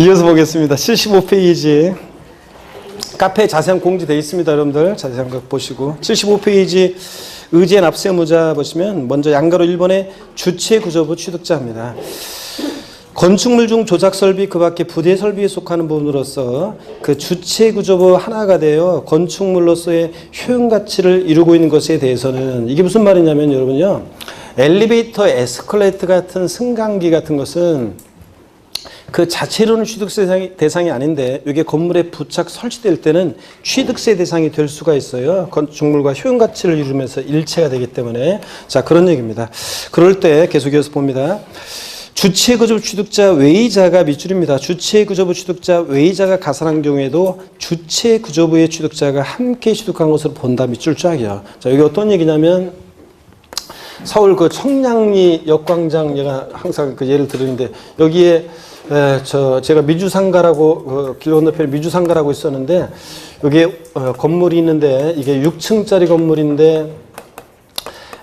이어서 보겠습니다. 75페이지. 카페에 자세한 공지되어 있습니다. 여러분들 자세한 거 보시고 75페이지 의제 납세 의무자 보시면 먼저 양가로 1번의 주체 구조부 취득자입니다. 건축물 중 조작 설비 그 밖에 부대 설비에 속하는 부분으로서 그 주체 구조부 하나가 되어 건축물로서의 효용 가치를 이루고 있는 것에 대해서는 이게 무슨 말이냐면 여러분요. 엘리베이터, 에스컬레이터 같은 승강기 같은 것은 그 자체로는 취득세 대상이 아닌데 이게 건물에 부착 설치될 때는 취득세 대상이 될 수가 있어요. 건축물과 효용 가치를 이루면서 일체가 되기 때문에 자 그런 얘기입니다. 그럴 때 계속 이어서 봅니다. 주체구조부 취득자 외의자가 밑줄입니다. 주체구조부 취득자 외의자가 가산한 경우에도 주체구조부의 취득자가 함께 취득한 것으로 본다. 밑줄 쫙이요. 자 여기 어떤 얘기냐면 서울 그 청량리 역광장 제가 항상 그 예를 들었는데 여기에 제가 미주상가라고 길 건너편에 미주상가라고 있었는데 여기에 건물이 있는데 이게 6층짜리 건물인데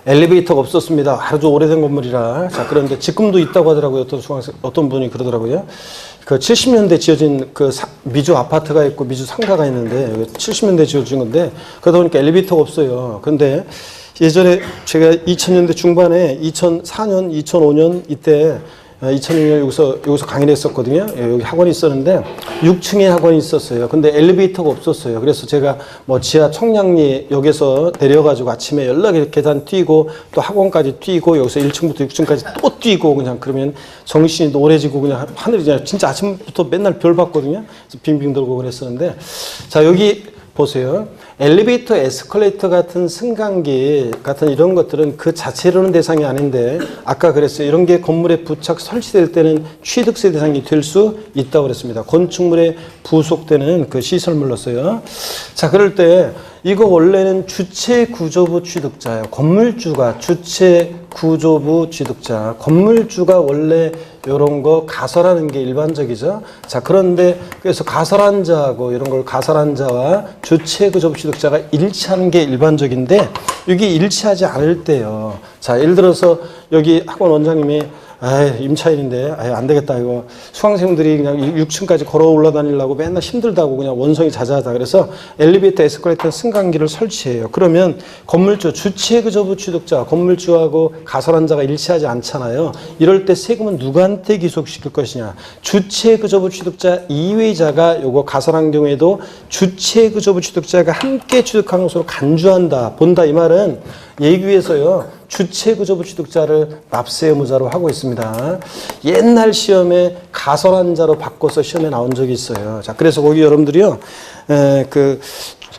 엘리베이터가 없었습니다. 아주 오래된 건물이라. 자 그런데 지금도 있다고 하더라고요. 어떤 분이 그러더라고요. 그 70년대 지어진 그 미주 아파트가 있고 미주 상가가 있는데 70년대 지어진 건데 그러다 보니까 엘리베이터가 없어요. 근데 예전에 제가 2000년대 중반에 2004년, 2005년 이때 2006년 여기서 강의를 했었거든요. 여기 학원이 있었는데 6층에 학원이 있었어요. 근데 엘리베이터가 없었어요. 그래서 제가 뭐 지하 청량리역에서 내려가지고 아침에 연락에 계단 뛰고 또 학원까지 뛰고 여기서 1층부터 6층까지 또 뛰고 그냥 그러면 정신이 노래지고 그냥 하늘이 그냥 진짜 아침부터 맨날 별 봤거든요. 그래서 빙빙 돌고 그랬었는데 자 여기 보세요. 엘리베이터, 에스컬레이터 같은 승강기 같은 이런 것들은 그 자체로는 대상이 아닌데 아까 그랬어요. 이런 게 건물에 부착 설치될 때는 취득세 대상이 될 수 있다고 그랬습니다. 건축물에 부속되는 그 시설물로서요. 자 그럴 때 이거 원래는 주체구조부 취득자예요. 건물주가 주체구조부 취득자. 건물주가 원래 이런 거 가설하는 게 일반적이죠. 자 그런데 그래서 가설한 자하고 이런 걸 가설한 자와 주체구조부 취득자가 일치하는 게 일반적인데 이게 일치하지 않을 때요. 자 예를 들어서 여기 학원 원장님이 임차인인데 안 되겠다 이거 수강생들이 그냥 6층까지 걸어 올라다니려고 맨날 힘들다고 그냥 원성이 자자하다 그래서 엘리베이터 에스컬레이터 승강기를 설치해요. 그러면 건물주 주체구조부 취득자 건물주하고 가설한 자가 일치하지 않잖아요. 이럴 때 세금은 누구한테 기속시킬 것이냐. 주체구조부 취득자 이외자가 요거 가설한 경우에도 주체구조부 취득자가 함께 취득한 것으로 간주한다. 본다 이 말은 예규에서요. 주체구조부 취득자를 납세 의무자로 하고 있습니다. 옛날 시험에 가설한 자로 바꿔서 시험에 나온 적이 있어요. 자, 그래서 거기 여러분들이요, 그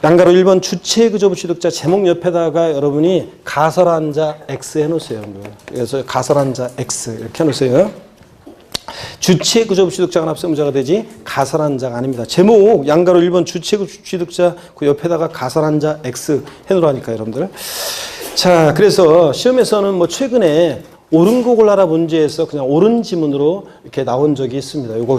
양가로 1번 주체구조부 취득자 제목 옆에다가 여러분이 가설한 자 X 해놓으세요. 그래서 가설한 자 X 이렇게 해놓으세요. 주체구조부 취득자가 납세 의무자가 되지 가설한 자가 아닙니다. 제목 양가로 1번 주체구조부 취득자 그 옆에다가 가설한 자 X 해놓으라니까 여러분들. 자, 그래서 시험에서는 뭐 최근에 옳은 곡을 하라 문제에서 그냥 옳은 지문으로 이렇게 나온 적이 있습니다. 이거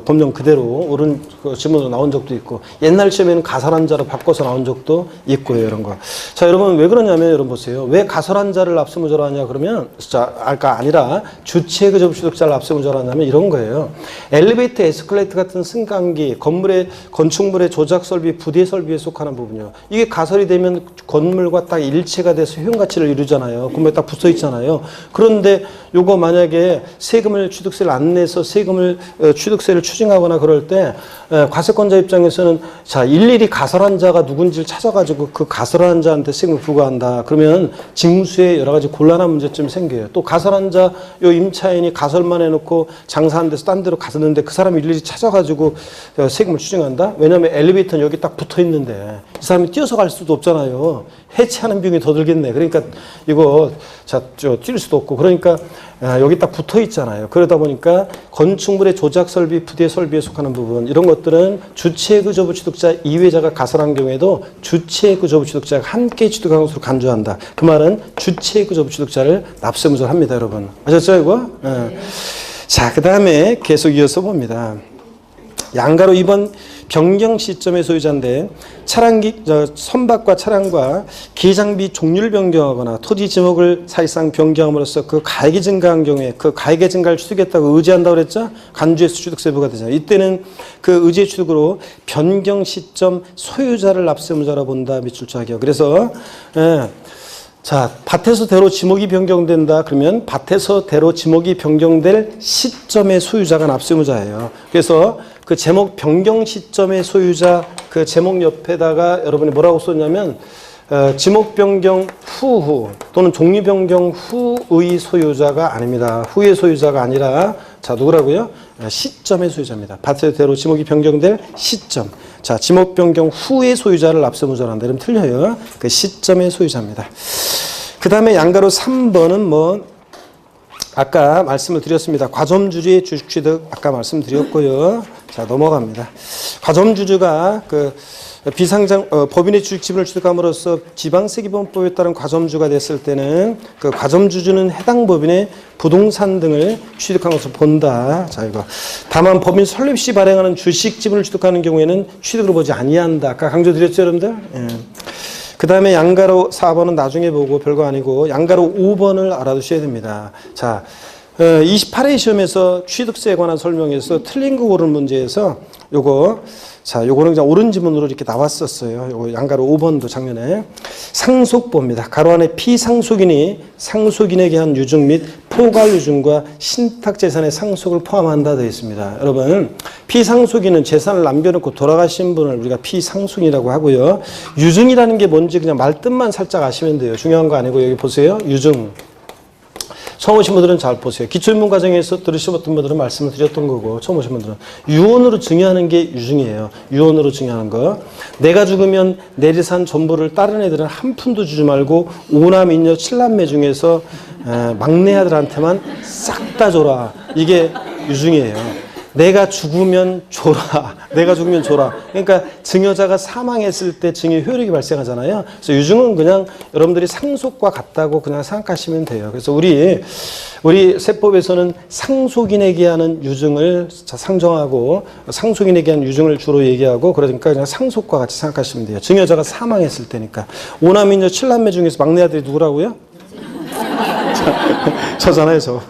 법령 그대로 옳은 그 지문으로 나온 적도 있고 옛날 시험에는 가설한 자로 바꿔서 나온 적도 있고요. 이런 거. 자, 여러분 왜 그러냐면 여러분 보세요. 왜 가설한 자를 납세 의무자로 하냐 그러면 아니라 주체구조부 취득자를 납세 의무자로 하냐면 이런 거예요. 엘리베이터, 에스컬레이터 같은 승강기, 건축물의 조작 설비, 부대 설비에 속하는 부분이요. 이게 가설이 되면 건물과 딱 일체가 돼서 효용 가치를 이루잖아요. 건물에 딱 붙어 있잖아요. 그런데 요거 만약에 세금을 취득세를 안 내서 취득세를 추징하거나 그럴 때 과세권자 입장에서는 자 일일이 가설한 자가 누군지를 찾아가지고 그 가설한 자한테 세금을 부과한다. 그러면 징수에 여러 가지 곤란한 문제점이 생겨요. 또 가설한 자 요 임차인이 가설만 해놓고 장사하는 데서 딴 데로 갔었는데 그 사람이 일일이 찾아가지고 세금을 추징한다. 왜냐하면 엘리베이터는 여기 딱 붙어 있는데 이 사람이 뛰어서 갈 수도 없잖아요. 해체하는 비용이 더 들겠네. 그러니까 이거 뛸 수도 없고 그러니까 여기 딱 붙어 있잖아요. 그러다 보니까 건축물의 조작 설비, 부대 설비에 속하는 부분 이런 것들은 주체구조부 취득자 이외자가 가설한 경우에도 주체구조부 취득자가 함께 취득한 것으로 간주한다. 그 말은 주체구조부 취득자를 납세 의무자로 합니다, 여러분. 아셨죠, 이거? 자, 그 다음에 계속 이어서 봅니다. 양가로 2번 변경 시점의 소유자인데 선박과 차량과 기장비 종류를 변경하거나 토지 지목을 사실상 변경함으로써 그 가액이 증가한 경우에 그 가액의 증가를 취득했다고 의지한다고 그랬죠? 간주에서 취득세부가 되잖아요. 이때는 그 의지의 취득으로 변경 시점 소유자를 납세의무자로 본다. 미출자격. 그래서 자, 밭에서 대로 지목이 변경된다. 그러면 밭에서 대로 지목이 변경될 시점의 소유자가 납세의무자예요. 그래서 그 제목 변경 시점의 소유자 그 제목 옆에다가 여러분이 뭐라고 썼냐면 지목 변경 후후 또는 종류 변경 후의 소유자가 아닙니다. 후의 소유자가 아니라 자 누구라고요? 시점의 소유자입니다. 밭에서 대로 지목이 변경될 시점. 자, 지목 변경 후의 소유자를 납세의무자로 한다. 이러면 틀려요. 그 시점의 소유자입니다. 그 다음에 양가로 3번은 뭐 아까 말씀을 드렸습니다. 과점주주의 주식 취득 아까 말씀드렸고요. 자, 넘어갑니다. 과점주주가 그 비상장 법인의 주식 지분을 취득함으로써 지방세기본법에 따른 과점주가 됐을 때는 그 과점주주는 해당 법인의 부동산 등을 취득한 것으로 본다. 자, 이거 다만 법인 설립 시 발행하는 주식 지분을 취득하는 경우에는 취득으로 보지 아니한다. 아까 강조드렸죠, 여러분들? 예. 그 다음에 양가로 4번은 나중에 보고 별거 아니고 양가로 5번을 알아두셔야 됩니다. 자, 28회 시험에서 취득세에 관한 설명에서 틀린 거 고르는 문제에서 요거는 그냥 옳은 지문으로 이렇게 나왔었어요. 요거 양가로 5번도 작년에 상속보입니다. 가로 안에 피상속인이 상속인에게 한 유증 및 포괄 유증과 신탁재산의 상속을 포함한다 되어 있습니다. 여러분, 피상속인은 재산을 남겨놓고 돌아가신 분을 우리가 피상속인이라고 하고요. 유증이라는 게 뭔지 그냥 말뜻만 살짝 아시면 돼요. 중요한 거 아니고 여기 보세요. 유증. 처음 오신 분들은 잘 보세요. 기초입문 과정에서 들으셨던 분들은 말씀을 드렸던 거고 처음 오신 분들은 유언으로 증여하는 게 유증이에요. 유언으로 증여하는 거. 내가 죽으면 내 재산 전부를 다른 애들은 한 푼도 주지 말고 5남, 2녀, 7남매 중에서 막내 아들한테만 싹 다 줘라. 이게 유증이에요. 내가 죽으면 줘라. 내가 죽으면 줘라. 그러니까 증여자가 사망했을 때 증여 효력이 발생하잖아요. 그래서 유증은 그냥 여러분들이 상속과 같다고 그냥 생각하시면 돼요. 그래서 우리 세법에서는 상속인에게 하는 유증을 상정하고 상속인에게 하는 유증을 주로 얘기하고 그러니까 그냥 상속과 같이 생각하시면 돼요. 증여자가 사망했을 때니까. 5남, 2녀, 7남매 중에서 막내 아들이 누구라고요? 저잖아요, 저.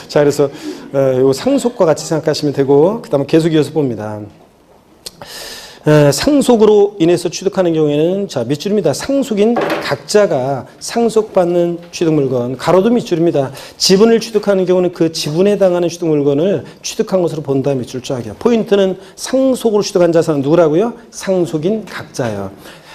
자, 그래서 요 상속과 같이 생각하시면 되고, 그 다음에 계속 이어서 봅니다. 상속으로 인해서 취득하는 경우에는 자 밑줄입니다. 상속인 각자가 상속받는 취득물건 가로도 밑줄입니다. 지분을 취득하는 경우는 그 지분에 해당하는 취득물건을 취득한 것으로 본다. 밑줄 쫙이요. 포인트는 상속으로 취득한 자산은 누구라고요? 상속인 각자예요.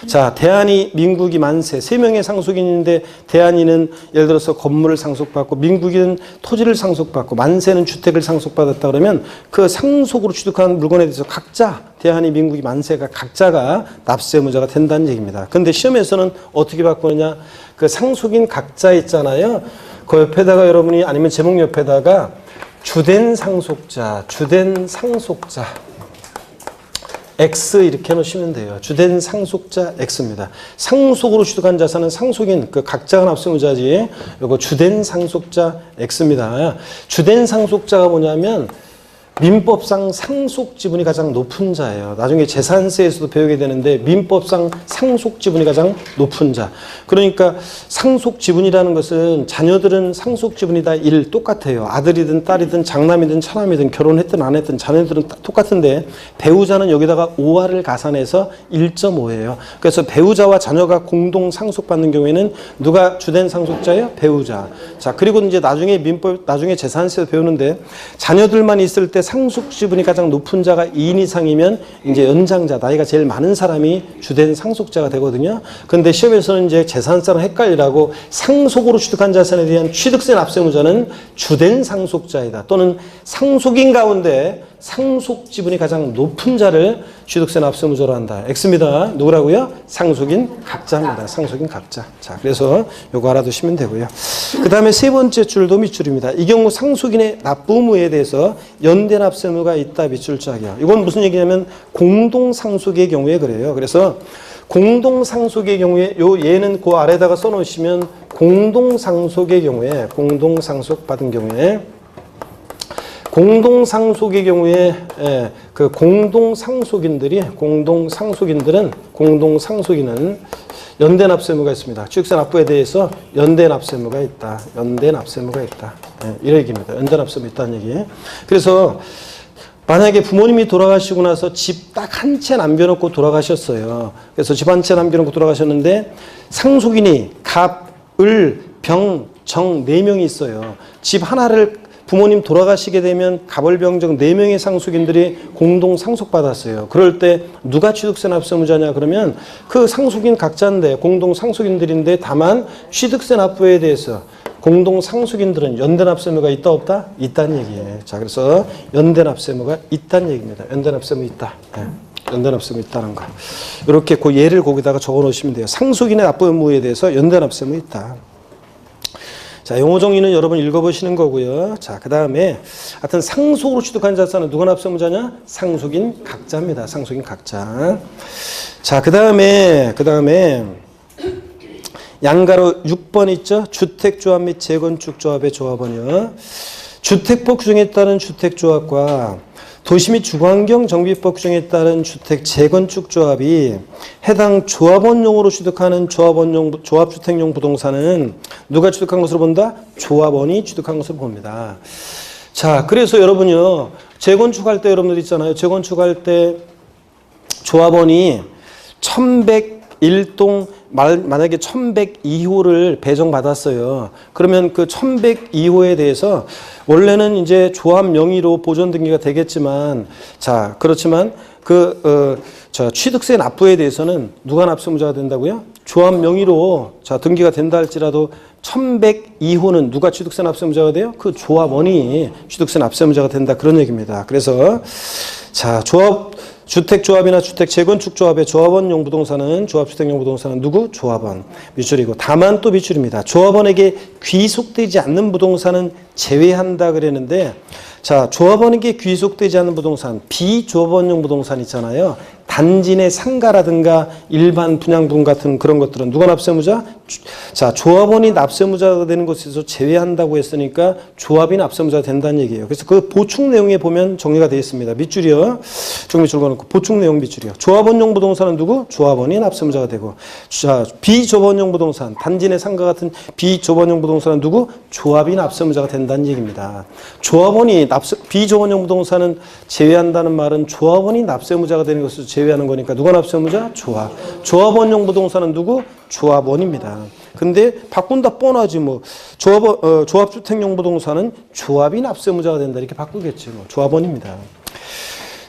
자, 대한이, 민국이, 만세 3명의 상속인인데 대한이는 예를 들어서 건물을 상속받고 민국이는 토지를 상속받고 만세는 주택을 상속받았다 그러면 그 상속으로 취득한 물건에 대해서 각자 대한이, 민국이, 만세가 각자가 납세의무자가 된다는 얘기입니다. 그런데 시험에서는 어떻게 바꾸느냐? 그 상속인 각자 있잖아요. 그 옆에다가 여러분이 아니면 제목 옆에다가 주된 상속자 X 이렇게 해놓으시면 돼요. 주된 상속자 X입니다. 상속으로 취득한 자산은 상속인 그 각자가 납세의무자지. 요거 주된 상속자 X입니다. 주된 상속자가 뭐냐면 민법상 상속 지분이 가장 높은 자예요. 나중에 재산세에서도 배우게 되는데 민법상 상속 지분이 가장 높은 자. 그러니까 상속 지분이라는 것은 자녀들은 상속 지분이 다 똑같아요. 아들이든 딸이든 장남이든 차남이든 결혼했든 안 했든 자녀들은 똑같은데 배우자는 여기다가 5화를 가산해서 1.5예요. 그래서 배우자와 자녀가 공동 상속받는 경우에는 누가 주된 상속자예요? 배우자. 자, 그리고 이제 나중에 재산세에서 배우는데 자녀들만 있을 때 상속 지분이 가장 높은 자가 2인 이상이면 이제 연장자, 나이가 제일 많은 사람이 주된 상속자가 되거든요. 그런데 시험에서는 이제 재산세랑 헷갈리라고 상속으로 취득한 자산에 대한 취득세 납세의무자는 주된 상속자이다. 또는 상속인 가운데 상속 지분이 가장 높은 자를 취득세 납세의무자로 한다. X입니다. 누구라고요? 상속인 각자입니다. 상속인 각자. 자, 그래서 요거 알아두시면 되고요. 그 다음에 세 번째 줄도 밑줄입니다. 이 경우 상속인의 납부 의무에 대해서 연대 납세 의무가 있다. 밑줄 짝이야. 이건 무슨 얘기냐면 공동 상속의 경우에 그래요. 그래서 공동 상속의 경우에 얘는 그 아래다가 써놓으시면 공동 상속의 경우에 공동 상속 받은 경우에 공동상속의 경우에 그 공동상속인은 연대납세무가 있습니다. 취득세 납부에 대해서 연대납세무가 있다. 이런 얘기입니다. 연대납세무 있다는 얘기. 그래서 만약에 부모님이 돌아가시고 나서 집 딱 한 채 남겨놓고 돌아가셨어요. 그래서 집 한 채 남겨놓고 돌아가셨는데 상속인이 갑, 을, 병, 정 4명이 있어요. 집 하나를 부모님 돌아가시게 되면 갑을병정 4명의 상속인들이 공동 상속받았어요. 그럴 때 누가 취득세 납세무자냐 그러면 그 상속인 각자인데 공동 상속인들인데 다만 취득세 납부에 대해서 공동 상속인들은 연대납세무가 있다 없다? 있다는 얘기예요. 자, 그래서 연대납세무가 있다는 얘기입니다. 연대납세무 있다. 연대납세무 있다는 거. 이렇게 그 예를 거기다가 적어 놓으시면 돼요. 상속인의 납부 의무에 대해서 연대납세무 있다. 자, 용어 정의는 여러분 읽어보시는 거고요. 자, 그 다음에 하여튼 상속으로 취득한 자산은 누가 납세무자냐? 상속인 각자입니다. 상속인 각자. 자, 그 다음에 양가로 6번 있죠? 주택조합 및 재건축조합의 조합원이요. 주택법 규정에 따른 주택조합과 도시 및 주거환경 정비법 규정에 따른 주택 재건축 조합이 해당 조합원용으로 취득하는 조합주택용 부동산은 누가 취득한 것으로 본다? 조합원이 취득한 것으로 봅니다. 자, 그래서 여러분요, 재건축할 때 여러분들 있잖아요. 재건축할 때 조합원이 1101동 만약에 1102호를 배정받았어요. 그러면 그 1102호에 대해서 원래는 이제 조합 명의로 보존 등기가 되겠지만, 자, 그렇지만 취득세 납부에 대해서는 누가 납세무자가 된다고요? 조합 명의로 자, 등기가 된다 할지라도 1102호는 누가 취득세 납세무자가 돼요? 그 조합원이 취득세 납세무자가 된다. 그런 얘기입니다. 그래서 자, 주택조합이나 주택재건축조합의 조합원용 부동산은 조합주택용 부동산은 누구? 조합원. 밑줄이고 다만 또 밑줄입니다. 조합원에게 귀속되지 않는 부동산은 제외한다 그랬는데 자, 조합원에게 귀속되지 않는 부동산, 비조합원용 부동산 있잖아요. 단지 내 상가라든가 일반 분양분 같은 그런 것들은 누가 납세무자? 자, 조합원이 납세무자가 되는 것에서 제외한다고 했으니까 조합이 납세무자가 된다는 얘기예요. 그래서 그 보충 내용에 보면 정리가 되어 있습니다. 밑줄이요. 종이줄 걸어놓고 보충 내용 밑줄이요. 조합원용 부동산은 누구? 조합원이 납세무자가 되고, 자, 비조합원용 부동산, 단지 내 상가 같은 비조합원용 부동산은 누구? 조합이 납세무자가 된다는 얘기입니다. 조합원이 비조합원용 부동산은 제외한다는 말은 조합원이 납세무자가 되는 것을 제외하는 거니까 누가 납세무자? 조합. 조합원용 부동산은 누구? 조합원입니다. 근데 바꾼다 뻔하지 뭐. 조합주택용 부동산은 조합이 납세무자가 된다 이렇게 바꾸겠지 뭐. 조합원입니다.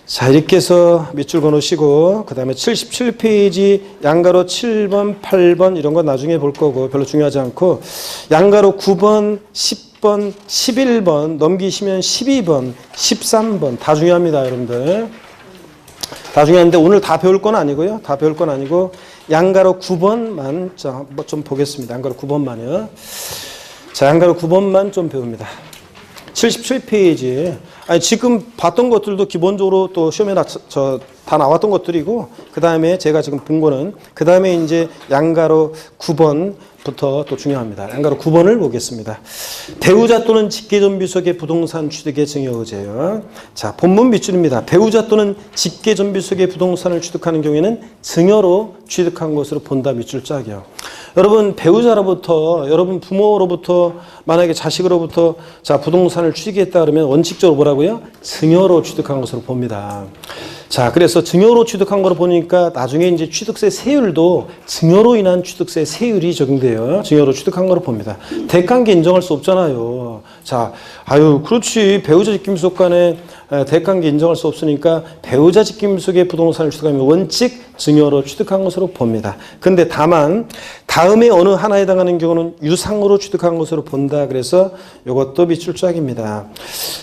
자, 이렇게 해서 밑줄 그어놓으시고 그 다음에 77페이지 양가로 7번, 8번 이런 건 나중에 볼 거고 별로 중요하지 않고 양가로 9번, 10번, 11번 넘기시면 12번, 13번 다 중요합니다, 여러분들. 다 중요한데 오늘 다 배울 건 아니고요. 다 배울 건 아니고 양가로 9번만 좀 보겠습니다. 양가로 9번만요. 자, 양가로 9번만 좀 배웁니다. 77페이지. 아니, 지금 봤던 것들도 기본적으로 또 시험에 다 나왔던 것들이고, 그 다음에 제가 지금 본 거는, 그 다음에 이제 양가로 9번부터 또 중요합니다. 양가로 9번을 보겠습니다. 배우자 또는 직계존비속의 부동산 취득의 증여의제요. 자, 본문 밑줄입니다. 배우자 또는 직계존비속의 부동산을 취득하는 경우에는 증여로 취득한 것으로 본다. 밑줄 짝이요. 여러분, 배우자로부터, 여러분 부모로부터, 만약에 자식으로부터 자, 부동산을 취득했다 그러면 원칙적으로 뭐라고요? 증여로 취득한 것으로 봅니다. 자, 그래서 증여로 취득한 거로 보니까 나중에 이제 취득세 세율도 증여로 인한 취득세 세율이 적용돼요. 증여로 취득한 거로 봅니다. 대가관계 인정할 수 없잖아요. 자, 그렇지. 배우자 직김속 간에 대가관계 인정할 수 없으니까 배우자 직김속의 부동산을 취득하면 원칙 증여로 취득한 것으로 봅니다. 근데 다만 다음에 어느 하나에 해당하는 경우는 유상으로 취득한 것으로 본다. 그래서 이것도 밑줄 짝입니다.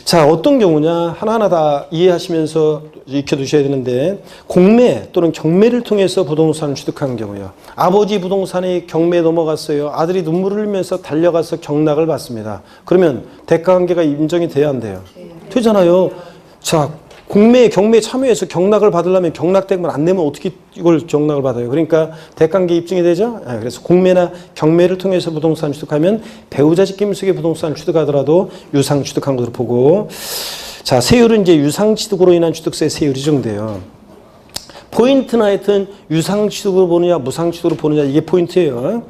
자, 어떤 경우냐 하나하나 다 이해하시면서 익혀두셔야 되는데 공매 또는 경매를 통해서 부동산을 취득한 경우요. 아버지 부동산이 경매에 넘어갔어요. 아들이 눈물을 흘리면서 달려가서 경락을 받습니다. 그러면 대가관계가 인정이 돼야 안 돼요? 되잖아요. 자, 공매에 경매에 참여해서 경락을 받으려면 경락대금을 안 내면 어떻게 이걸 경락을 받아요? 그러니까 대가관계 입증이 되죠? 그래서 공매나 경매를 통해서 부동산을 취득하면 배우자 직김속의 부동산을 취득하더라도 유상 취득한 것으로 보고, 자, 세율은 이제 유상취득으로 인한 취득세 세율이 정돼요. 포인트는 하여튼 유상취득으로 보느냐 무상취득으로 보느냐 이게 포인트예요.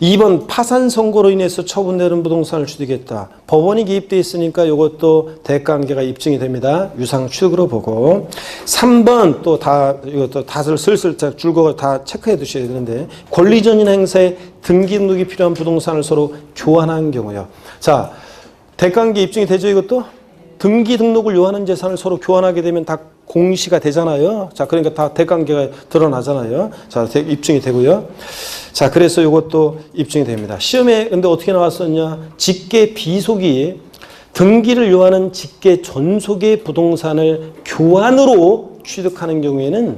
2번 파산 선고로 인해서 처분되는 부동산을 취득했다. 법원이 개입돼 있으니까 이것도 대가관계가 입증이 됩니다. 유상취득으로 보고. 3번 또 다 이것도 다들 슬슬 줄거 다 체크해 두셔야 되는데 권리전인 행사에 등기 등록이 필요한 부동산을 서로 교환한 경우요. 자, 대가관계 입증이 되죠 이것도? 등기 등록을 요하는 재산을 서로 교환하게 되면 다 공시가 되잖아요. 자, 그러니까 다 대관계가 드러나잖아요. 자, 입증이 되고요. 자, 그래서 이것도 입증이 됩니다. 시험에 근데 어떻게 나왔었냐? 직계 비속이 등기를 요하는 직계 전속의 부동산을 교환으로 취득하는 경우에는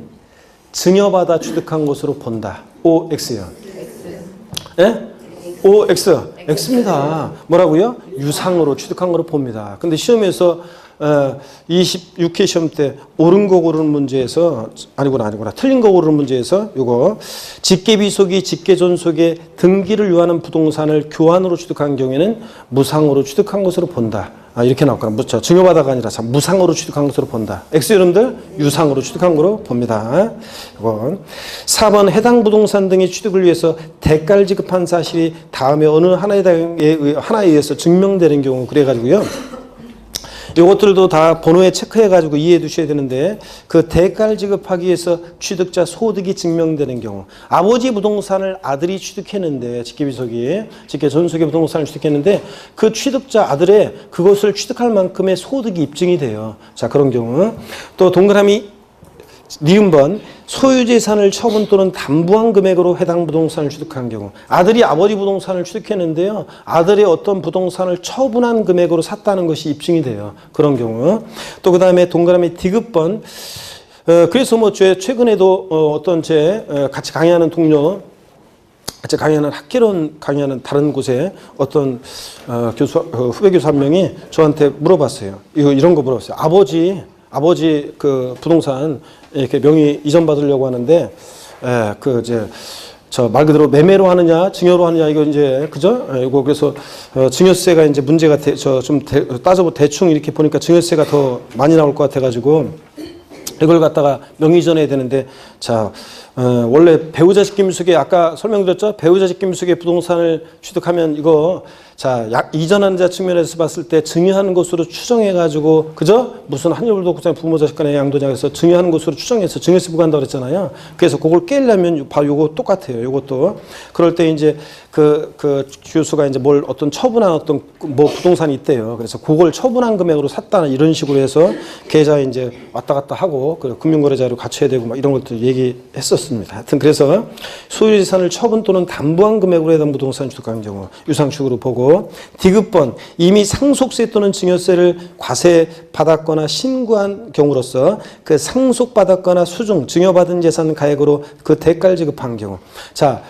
증여받아 취득한 것으로 본다. OX요. 예? OX. X입니다. 뭐라고요? 유상으로 취득한 거로 봅니다. 근데 시험에서 26회 시험 때 옳은 거 고르는 문제에서 아니구나 틀린 거 고르는 문제에서 요거 직계비속이 직계존속의 등기를 요하는 부동산을 교환으로 취득한 경우에는 무상으로 취득한 것으로 본다. 이렇게 나왔거나 증여받아가 아니라 무상으로 취득한 것으로 본다. X 여러분들 유상으로 취득한 거로 봅니다. 이건 4번 해당 부동산 등의 취득을 위해서 대가를 지급한 사실이 다음에 어느 하나에 의해서 증명되는 경우 그래가지고요. 이것들도 다 번호에 체크해가지고 이해해 두셔야 되는데 그 대가를 지급하기 위해서 취득자 소득이 증명되는 경우 아버지 부동산을 아들이 취득했는데 직계비속이 직계전속의 부동산을 취득했는데 그 취득자 아들의 그것을 취득할 만큼의 소득이 입증이 돼요. 자, 그런 경우 또 동그라미 니은번 소유재산을 처분 또는 담보한 금액으로 해당 부동산을 취득한 경우 아들이 아버지 부동산을 취득했는데요. 아들의 어떤 부동산을 처분한 금액으로 샀다는 것이 입증이 돼요. 그런 경우 또 그 다음에 동그라미 D급번 그래서 뭐 최근에도 어떤 같이 강의하는 동료 같이 강의하는 학개론 강의하는 다른 곳에 어떤 후배 교수 한 명이 저한테 물어봤어요. 이런 거 물어봤어요. 아버지 그 부동산 이렇게 명의 이전 받으려고 하는데 저 말 그대로 매매로 하느냐 증여로 하느냐 이거 이제 그죠? 이거 그래서 증여세가 이제 문제가 따져보 대충 이렇게 보니까 증여세가 더 많이 나올 것 같아가지고 이걸 갖다가 명의 이전해야 되는데 자 원래 배우자 직김수계 아까 설명드렸죠? 배우자 직김수계 부동산을 취득하면 이거 자 이전하는 자 측면에서 봤을 때 증여하는 것으로 추정해가지고 그죠? 무슨 한율도 그냥 부모 자식 간의 양도냐에서 증여하는 것으로 추정해서 증여세 부과한다고 그랬잖아요. 그래서 그걸 깨려면 바로 요거 똑같아요. 요것도 그럴 때 이제 그 교수가 이제 뭘 어떤 처분한 어떤 뭐 부동산이 있대요. 그래서 그걸 처분한 금액으로 샀다는 이런 식으로 해서 계좌 이제 왔다 갔다 하고 그 금융거래자료 갖춰야 되고 막 이런 것들 얘기했었습니다. 하여튼 그래서 소유재산을 처분 또는 담보한 금액으로 해당 부동산 취득한 경우 유상축으로 보고 D급번 이미 상속세 또는 증여세를 과세받았거나 신고한 경우로서 그 상속받았거나 수중 증여받은 재산 가액으로 그 대가를 지급한 경우 자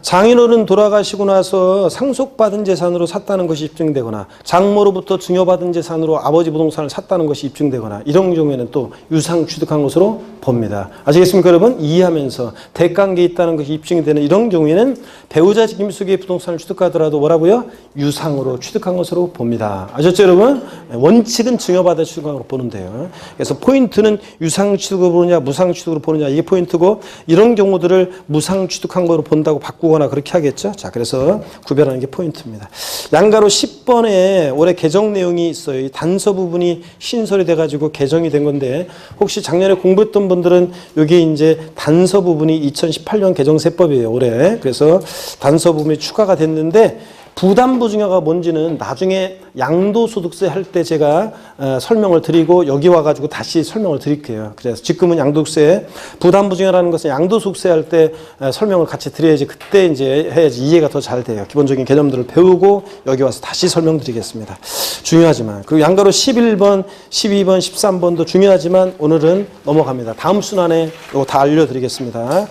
장인어른 돌아가시고 나서 상속받은 재산으로 샀다는 것이 입증되거나 장모로부터 증여받은 재산으로 아버지 부동산을 샀다는 것이 입증되거나 이런 경우에는 또 유상 취득한 것으로 봅니다. 아시겠습니까 여러분? 이해하면서 대가관계에 있다는 것이 입증이 되는 이런 경우에는 배우자 직임수계의 부동산을 취득하더라도 뭐라고요? 유상으로 취득한 것으로 봅니다. 아셨죠 여러분? 원칙은 증여받아 취득한 것으로 보는데요. 그래서 포인트는 유상 취득으로 보느냐 무상 취득으로 보느냐 이게 포인트고 이런 경우들을 무상 취득한 것으로 본다고 바꾸거나 그렇게 하겠죠. 자, 그래서 구별하는 게 포인트입니다. 양가로 10번에 올해 개정 내용이 있어요. 이 단서 부분이 신설이 돼가지고 개정이 된 건데 혹시 작년에 공부했던 분들은 여기 이제 단서 부분이 2018년 개정세법이에요. 올해. 그래서 단서 부분이 추가가 됐는데 부담부 증여가 뭔지는 나중에 양도소득세 할 때 제가 설명을 드리고 여기 와가지고 다시 설명을 드릴게요. 그래서 지금은 양도세, 부담부 증여라는 것은 양도소득세 할 때 설명을 같이 드려야지 그때 이제 해야지 이해가 더 잘 돼요. 기본적인 개념들을 배우고 여기 와서 다시 설명드리겠습니다. 중요하지만 그리고 양가로 11번, 12번, 13번도 중요하지만 오늘은 넘어갑니다. 다음 순환에 이거 다 알려드리겠습니다.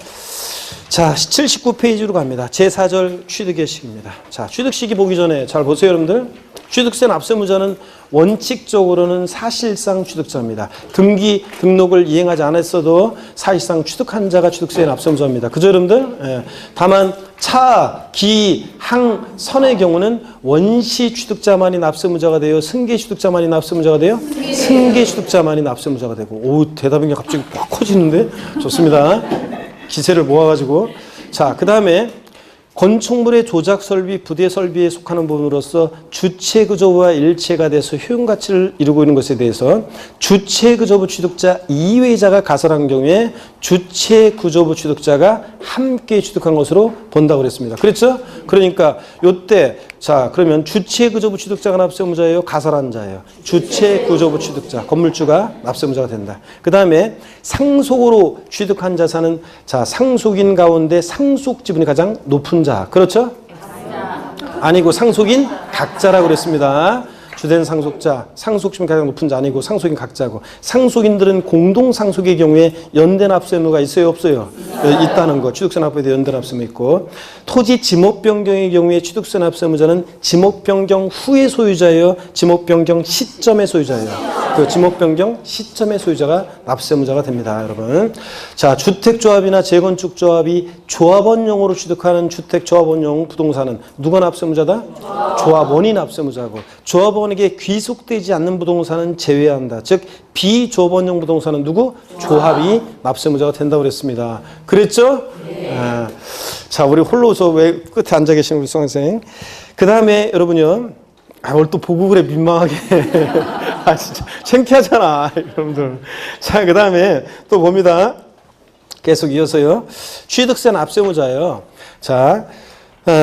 자, 79페이지로 갑니다. 제4절 취득의 식입니다. 자, 취득식이 보기 전에 잘 보세요, 여러분들. 취득세 납세무자는 원칙적으로는 사실상 취득자입니다. 등록을 이행하지 않았어도 사실상 취득한 자가 취득세 납세무자입니다. 그죠, 여러분들? 예. 다만 차, 기, 항, 선의 경우는 원시 취득자만이 납세무자가 돼요? 승계 취득자만이 납세무자가 돼요? 승계 취득자만이 납세무자가 되고. 오, 대답이 갑자기 확 커지는데? 좋습니다. 기세를 모아가지고. 자, 그 다음에 건축물의 조작 설비, 부대 설비에 속하는 부분으로서 주체 구조부와 일체가 돼서 효용 가치를 이루고 있는 것에 대해서 주체 구조부 취득자 이외의 자가 가설한 경우에 주체 구조부 취득자가 함께 취득한 것으로 본다고 그랬습니다. 그렇죠? 그러니까 요때 자, 그러면 주체 구조부 취득자가 납세무자예요? 가설한 자예요? 주체 구조부 취득자, 건물주가 납세무자가 된다. 그 다음에 상속으로 취득한 자산은 자, 상속인 가운데 상속 지분이 가장 높은 자. 그렇죠? 아니고 상속인 각자라고 그랬습니다. 주된 상속자, 상속심이 가장 높은 자 아니고 상속인 각자고, 상속인들은 공동상속의 경우에 연대납세 의무가 있어요, 없어요? 있다는 거. 취득세 납부에 대해 연대납세 의무 있고, 토지 지목 변경의 경우에 취득세 납세 의무자는 지목 변경 후의 소유자예요, 지목 변경 시점의 소유자예요. 그 지목 변경 시점의 소유자가 납세 의무자가 됩니다, 여러분. 자, 주택조합이나 재건축조합이 조합원용으로 취득하는 주택조합원용 부동산은 누가 납세 의무자다? 조합원이 납세 의무자고, 조합원에게 귀속되지 않는 부동산은 제외한다. 즉 비조합원용 부동산은 누구? 조합이 납세 의무자가 된다고 그랬습니다. 그랬죠? 아, 자, 우리 홀로서 왜 끝에 앉아 계신 우리 수강생. 그 다음에 여러분요. 오늘 또 보고 그래 민망하게. 아, 진짜 창피하잖아, 여러분들. 자, 그 다음에 또 봅니다. 계속 이어서요. 취득세 납세 의무자예요. 자,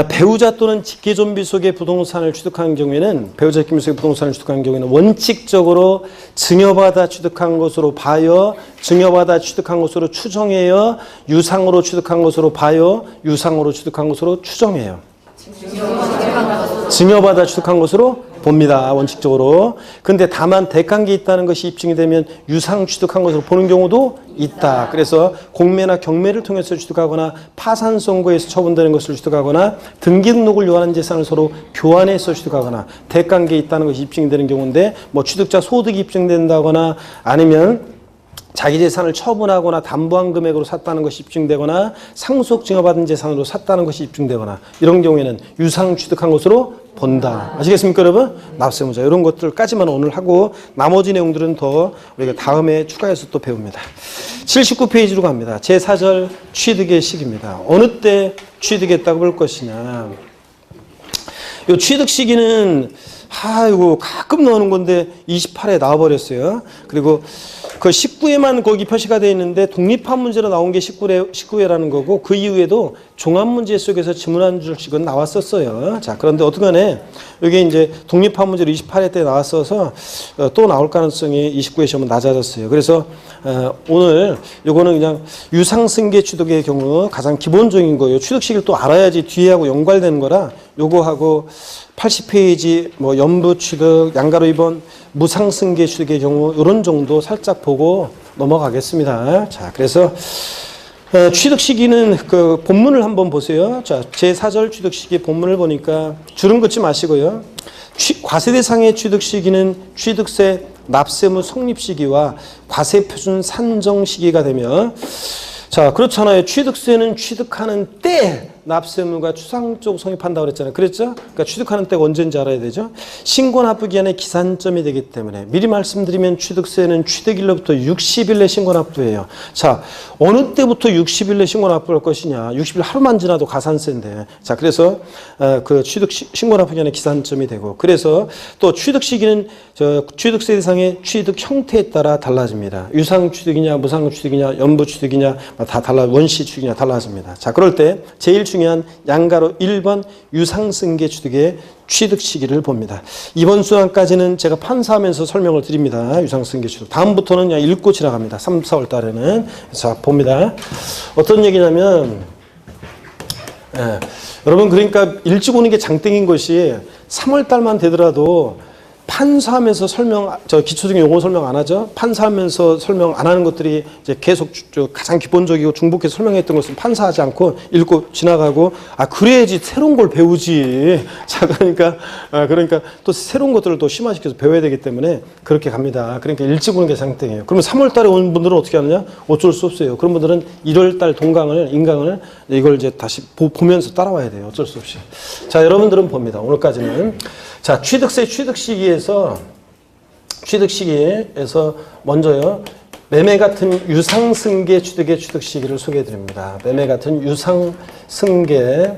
배우자 또는 직계존비 속의 부동산을 취득한 경우에는, 배우자 직계존비 속의 부동산을 취득한 경우에는 원칙적으로 증여받아 취득한 것으로 봐요, 증여받아 취득한 것으로 추정해요, 유상으로 취득한 것으로 봐요, 유상으로 취득한 것으로 추정해요. 증여받아 취득한 것으로 봅니다, 원칙적으로. 근데 다만 대가계 있다는 것이 입증이 되면 유상 취득한 것으로 보는 경우도 있다. 그래서 공매나 경매를 통해서 취득하거나 파산 선고에서 처분되는 것을 취득하거나 등기 등록을 요하는 재산을 서로 교환해서 취득하거나 대가계 있다는 것이 입증이 되는 경우인데, 뭐 취득자 소득이 입증된다거나 아니면 자기 재산을 처분하거나 담보한 금액으로 샀다는 것이 입증되거나 상속 증여받은 재산으로 샀다는 것이 입증되거나 이런 경우에는 유상 취득한 것으로 본다. 아시겠습니까, 여러분? 납세 의무자 이런 것들까지만 오늘 하고 나머지 내용들은 더 우리가 다음에 추가해서 또 배웁니다. 79페이지로 갑니다. 제4절 취득의 시기입니다. 어느 때 취득했다고 볼 것이냐. 이 취득 시기는 이거 가끔 나오는 건데 28에 나와버렸어요. 그리고 그 19회만 거기 표시가 되어 있는데 독립한 문제로 나온 게 19회라는 거고, 그 이후에도 종합 문제 속에서 지문 한 줄씩은 나왔었어요. 자, 그런데 어떡하네. 여기 이제 독립한 문제로 28회 때 나왔어서 또 나올 가능성이 29회 시험은 낮아졌어요. 그래서 오늘 요거는 그냥 유상승계 취득의 경우 가장 기본적인 거예요. 취득 시기를 또 알아야지 뒤에하고 연관되는 거라 요거하고 80페이지 뭐 연부 취득, 양가로 입원, 무상승계 취득의 경우 이런 정도 살짝 보고 넘어가겠습니다. 자, 그래서 취득 시기는 그 본문을 한번 보세요. 자, 제4절 취득 시기 본문을 보니까 주름 긋지 마시고요. 과세대상의 취득 시기는 취득세 납세무 성립 시기와 과세표준 산정 시기가 되며, 자, 그렇잖아요. 취득세는 취득하는 때 납세의무가 추상적으로 성립한다고 그랬잖아요. 그랬죠? 그러니까 취득하는 때가 언제인지 알아야 되죠. 신고 납부 기한의 기산점이 되기 때문에 미리 말씀드리면 취득세는 취득일로부터 60일 내 신고 납부예요. 자, 어느 때부터 60일 내 신고 납부할 것이냐. 60일 하루만 지나도 가산세인데. 자, 그래서 그 취득 신고 납부 기한의 기산점이 되고, 그래서 또 취득 시기는 취득세 대상의 취득 형태에 따라 달라집니다. 유상 취득이냐, 무상 취득이냐, 연부 취득이냐 다 달라, 원시 취득이냐 달라집니다. 자, 그럴 때 제일 중요한 양가로 1번 유상승계 취득의 취득 시기를 봅니다. 이번 수강까지는 제가 판사하면서 설명을 드립니다. 유상승계 취득. 다음부터는 그냥 읽고 지나갑니다. 3, 4월 달에는. 자, 봅니다. 어떤 얘기냐면, 여러분, 그러니까 일찍 오는 게 장땡인 것이 3월 달만 되더라도 판사하면서 기초적인 용어 설명 안 하죠. 판사하면서 설명 안 하는 것들이 이제 계속 가장 기본적이고 중복해서 설명했던 것은 판사하지 않고 읽고 지나가고, 그래야지 새로운 걸 배우지. 자, 그러니까 또 새로운 것들을 또 심화시켜서 배워야 되기 때문에 그렇게 갑니다. 그러니까 일찍 보는 게 장땡이에요. 그러면 3월 달에 온 분들은 어떻게 하느냐? 어쩔 수 없어요. 그런 분들은 1월 달 인강을 이걸 이제 다시 보면서 따라와야 돼요. 어쩔 수 없이. 자, 여러분들은 봅니다. 오늘까지는. 자, 취득세 취득 시기에서 먼저요, 매매 같은 유상승계 취득의 취득 시기를 소개해 드립니다. 매매 같은 유상승계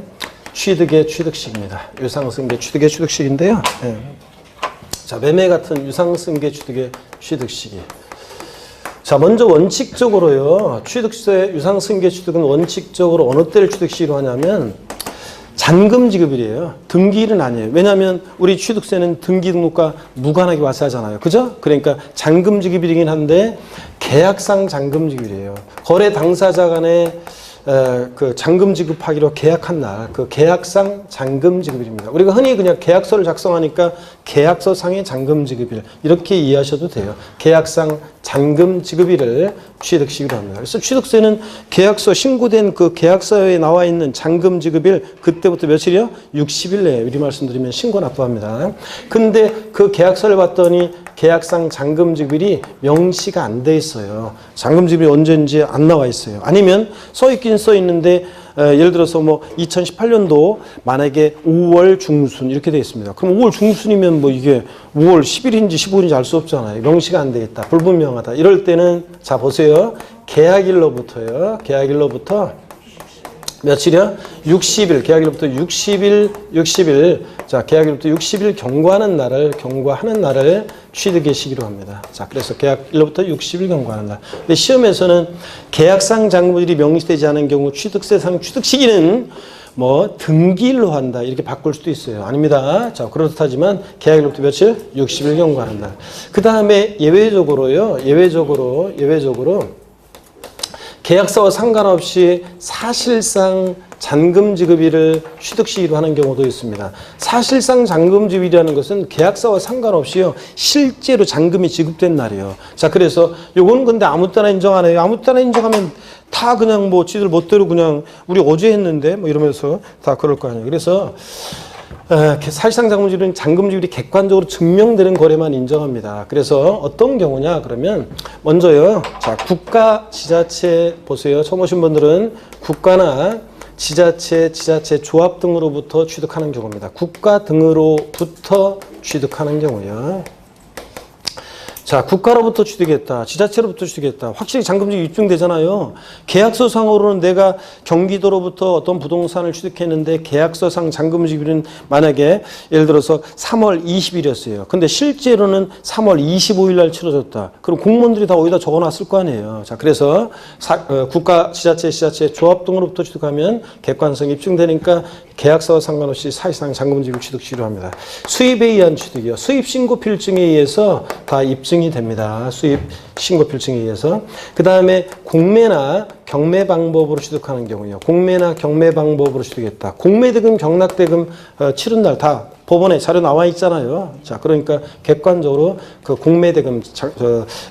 취득의 취득 시기입니다. 유상승계 취득의 취득 시기인데요. 네. 자, 매매 같은 유상승계 취득의 취득 시기. 자, 먼저 원칙적으로요, 취득세 유상승계 취득은 원칙적으로 어느 때를 취득 시기로 하냐면 잔금 지급일이에요. 등기일은 아니에요. 왜냐하면 우리 취득세는 등기 등록과 무관하게 와서 하잖아요. 그죠? 그러니까 잔금 지급일이긴 한데 계약상 잔금 지급일이에요. 거래 당사자 간에 그 잔금 지급하기로 계약한 날, 그 계약상 잔금 지급일입니다. 우리가 흔히 그냥 계약서를 작성하니까 계약서상의 잔금 지급일 이렇게 이해하셔도 돼요. 계약상 잔금 지급일을 취득시기로 합니다. 그래서 취득세는 계약서 신고된 그 계약서에 나와 있는 잔금 지급일 그때부터 며칠이요? 60일 내에 미리 말씀드리면 신고 납부합니다. 근데 그 계약서를 봤더니 계약상 잔금 지급일이 명시가 안 돼 있어요. 잔금 지급일이 언제인지 안 나와 있어요. 아니면 써 있긴 써 있는데 예를 들어서 뭐 2018년도 만약에 5월 중순 이렇게 되어 있습니다. 그럼 5월 중순이면 뭐 이게 5월 10일인지 15일인지 알 수 없잖아요. 명시가 안 되겠다. 불분명하다. 이럴 때는 자 보세요. 계약일로부터요. 계약일로부터 며칠이요? 60일. 계약일로부터 60일. 자, 계약일로부터 60일 경과하는 날을 취득의 시기로 합니다. 자, 그래서 계약일로부터 60일 경과하는 날. 근데 시험에서는 계약상 잔금일이 명시되지 않은 경우 취득세상 취득 시기는 뭐 등기일로 한다 이렇게 바꿀 수도 있어요. 아닙니다. 자, 그렇다지만 계약일로부터 며칠? 60일 경과하는 날. 그 다음에 예외적으로요. 예외적으로 계약서와 상관없이 사실상 잔금 지급일을 취득 시기로 하는 경우도 있습니다. 사실상 잔금 지급일이라는 것은 계약서와 상관없이요, 실제로 잔금이 지급된 날이에요. 자, 그래서 요거는 근데 아무 때나 인정 안 해요. 아무 때나 인정하면 다 그냥 뭐 지들 멋대로 그냥 우리 어제 했는데 뭐 이러면서 다 그럴 거 아니에요. 그래서 사실상 잔금지급일이 객관적으로 증명되는 거래만 인정합니다. 그래서 어떤 경우냐 그러면 먼저요. 자, 국가, 지자체 보세요. 처음 오신 분들은 국가나 지자체 조합 등으로부터 취득하는 경우입니다. 국가 등으로부터 취득하는 경우요. 자, 국가로부터 취득했다. 지자체로부터 취득했다. 확실히 잔금지급이 입증되잖아요. 계약서상으로는 내가 경기도로부터 어떤 부동산을 취득했는데 계약서상 잔금지급일은 만약에 예를 들어서 3월 20일이었어요. 근데 실제로는 3월 25일 날 치러졌다. 그럼 공무원들이 다 어디다 적어놨을 거 아니에요. 자, 그래서 국가, 지자체 조합 등으로부터 취득하면 객관성이 입증되니까 계약서와 상관없이 사실상 잔금지급일 취득 시기로 합니다. 수입에 의한 취득이요. 수입신고 필증에 의해서 다 입증이 됩니다. 수입 신고 필증에 의해서. 그 다음에 공매나 경매 방법으로 취득하는 경우요. 공매나 경매 방법으로 취득했다. 공매대금, 경락대금 치른 날 다 법원에 자료 나와 있잖아요. 자, 그러니까 객관적으로 그 공매대금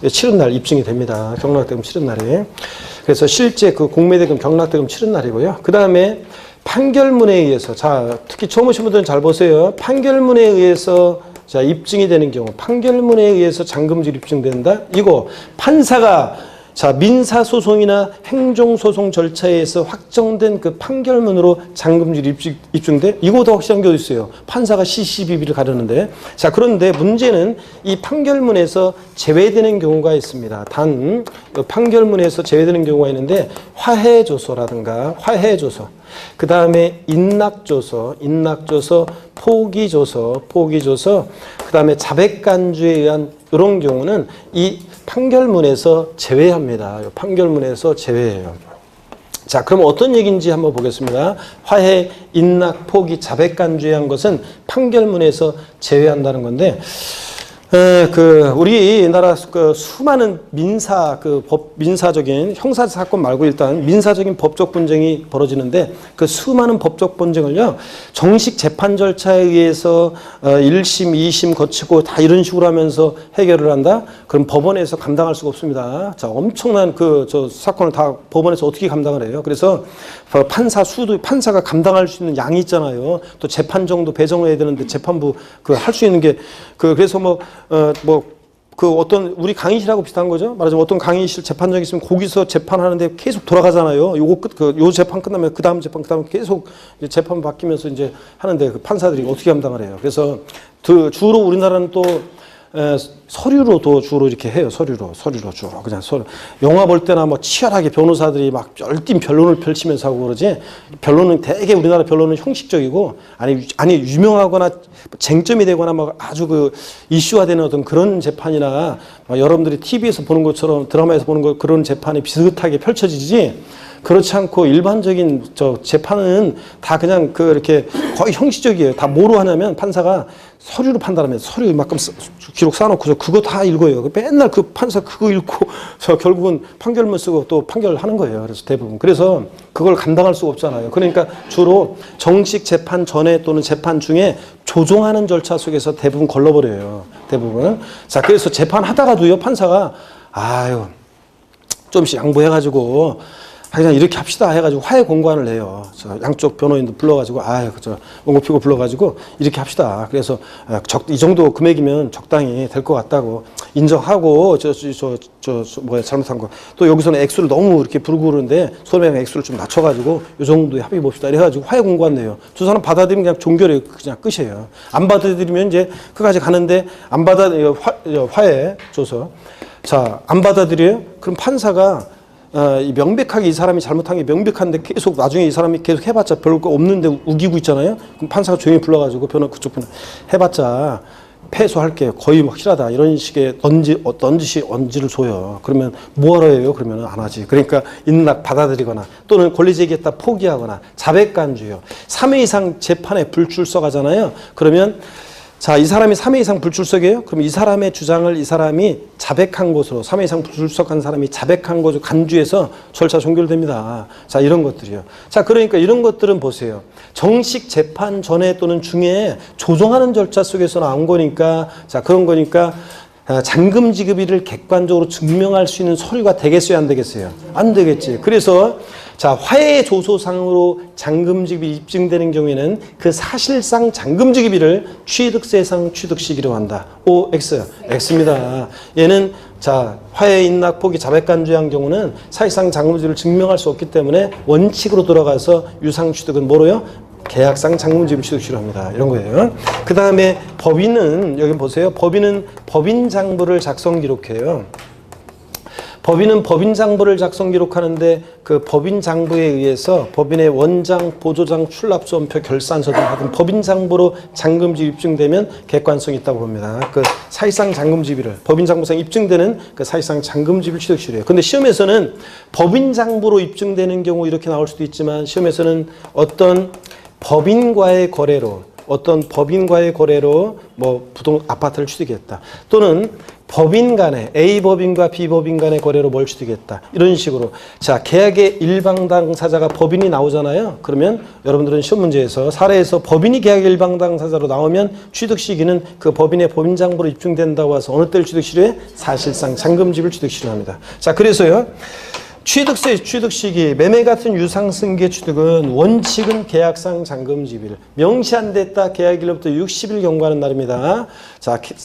치른 날 입증이 됩니다. 경락대금 치른 날이. 그래서 실제 그 공매대금, 경락대금 치른 날이고요. 그 다음에 판결문에 의해서, 자, 특히 처음 오신 분들은 잘 보세요. 판결문에 의해서 자, 입증이 되는 경우, 판결문에 의해서 잔금지급이 입증된다. 이거 판사가 자, 민사소송이나 행정소송 절차에 의해서 확정된 그 판결문으로 잔금지급이 입증돼? 이거보다 확실한 게 어디 있어요? 판사가 CCBB를 가르는데. 자, 그런데 문제는 이 판결문에서 제외되는 경우가 있습니다. 단, 판결문에서 제외되는 경우가 있는데 화해조서라든가 화해조서, 그 다음에 인락조서, 포기조서, 그 다음에 자백간주에 의한 이런 경우는 이 판결문에서 제외합니다. 판결문에서 제외해요. 자, 그럼 어떤 얘기인지 한번 보겠습니다. 화해, 인락, 포기, 자백간주에 한 것은 판결문에서 제외한다는 건데, 우리나라 수많은 민사적인 형사 사건 말고 일단 민사적인 법적 분쟁이 벌어지는데 그 수많은 법적 분쟁을요, 정식 재판 절차에 의해서 1심, 2심 거치고 다 이런 식으로 하면서 해결을 한다? 그럼 법원에서 감당할 수가 없습니다. 자, 엄청난 사건을 다 법원에서 어떻게 감당을 해요? 그래서 판사가 감당할 수 있는 양이 있잖아요. 또 재판정도 배정을 해야 되는데 재판부 할 수 있는 게 그래서 우리 강의실하고 비슷한 거죠. 말하자면 어떤 강의실 재판정이 있으면 거기서 재판하는데 계속 돌아가잖아요. 요 재판 끝나면 그 다음 재판, 그 다음에 계속 재판 바뀌면서 이제 하는데 그 판사들이 어떻게 감당을 해요. 그래서 주로 우리나라는 또 서류로도 주로 이렇게 해요. 서류로 주로 그냥 영화 볼 때나 치열하게 변호사들이 막 열띤 변론을 펼치면서 하고 그러지. 변론은 대개 우리나라 변론은 형식적이고 아니 유명하거나 쟁점이 되거나 아주 이슈화되는 어떤 그런 재판이나 여러분들이 TV에서 보는 것처럼 드라마에서 보는 그런 재판이 비슷하게 펼쳐지지. 그렇지 않고 일반적인 재판은 다 그냥 이렇게 거의 형식적이에요. 다 뭐로 하냐면 판사가 서류로 판단하면 서류 이만큼 기록 쌓아놓고 그거 다 읽어요. 맨날 판사 그거 읽고 결국은 판결문 쓰고 또 판결하는 거예요. 그래서 대부분. 그래서 그걸 감당할 수가 없잖아요. 그러니까 주로 정식 재판 전에 또는 재판 중에 조정하는 절차 속에서 대부분 걸러버려요. 대부분. 자, 그래서 재판하다가도요, 판사가 좀씩 양보해가지고 그냥 이렇게 합시다 해가지고 화해 공관을 해요. 양쪽 변호인도 불러가지고 원고피고 불러가지고 이렇게 합시다. 그래서 이 정도 금액이면 적당히 될 것 같다고 인정하고 잘못한 거 또 여기서는 액수를 너무 이렇게 부르고 그러는데 소매상 액수를 좀 낮춰가지고 이 정도에 합의 봅시다 이래가지고 화해 공관 내요. 두 사람 받아들이면 그냥 종결이 그냥 끝이에요. 안 받아들이면 이제 끝까지 가는데 화해 줘서 안 받아들여요? 그럼 판사가 명백하게 이 사람이 잘못한 게 명백한데 계속 나중에 이 사람이 계속 해봤자 별거 없는데 우기고 있잖아요. 그럼 판사가 조용히 불러가지고 그쪽 변호 해봤자 패소할게 거의 확실하다 이런 식의 언지를 줘요. 그러면 뭐하러 해요? 그러면 안 하지. 그러니까 인락 받아들이거나 또는 권리제기했다 포기하거나 자백간주요. 3회 이상 재판에 불출석하잖아요. 그러면 이 사람이 3회 이상 불출석이에요? 그럼 이 사람의 주장을 이 사람이 자백한 것으로 3회 이상 불출석한 사람이 자백한 것으로 간주해서 절차 종결됩니다. 이런 것들이요. 그러니까 이런 것들은 보세요. 정식 재판 전에 또는 중에 조정하는 절차 속에서 나온 거니까 그런 거니까 잔금 지급일을 객관적으로 증명할 수 있는 서류가 되겠어요? 안 되겠어요? 안 되겠지. 그래서 화해 조소상으로 잔금 지급이 입증되는 경우에는 그 사실상 잔금 지급일을 취득세상 취득 시기로 한다. X입니다. 얘는 화해 인락 포기 자백간주한 경우는 사실상 잔금 지급을 증명할 수 없기 때문에 원칙으로 돌아가서 유상 취득은 뭐로요? 계약상 잔금지급을 취득시로 합니다. 이런 거예요. 그 다음에 법인은 여기 보세요. 법인은 법인장부를 작성 기록해요. 법인은 법인장부를 작성 기록하는데 그 법인장부에 의해서 법인의 원장, 보조장, 출납소원표, 결산서 등 같은 법인장부로 잔금지급 입증되면 객관성이 있다고 봅니다. 사실상 잔금지급을 법인장부상 입증되는 사실상 잔금지급을 취득시로 해요. 근데 시험에서는 법인장부로 입증되는 경우 이렇게 나올 수도 있지만 시험에서는 어떤 법인과의 거래로 아파트를 취득했다. 또는 법인 간에 A 법인과 B 법인 간의 거래로 뭘 취득했다. 이런 식으로 계약의 일방 당사자가 법인이 나오잖아요. 그러면 여러분들은 시험 문제에서 사례에서 법인이 계약의 일방 당사자로 나오면 취득 시기는 그 법인의 법인장부로 입증된다고 해서 어느 때를 취득시로 해? 사실상 잔금지급을 취득시로 합니다. 그래서요. 취득세 취득 시기, 매매 같은 유상승계 취득은 원칙은 계약상 잔금지급일, 명시 안 됐다 계약일로부터 60일 경과하는 날입니다.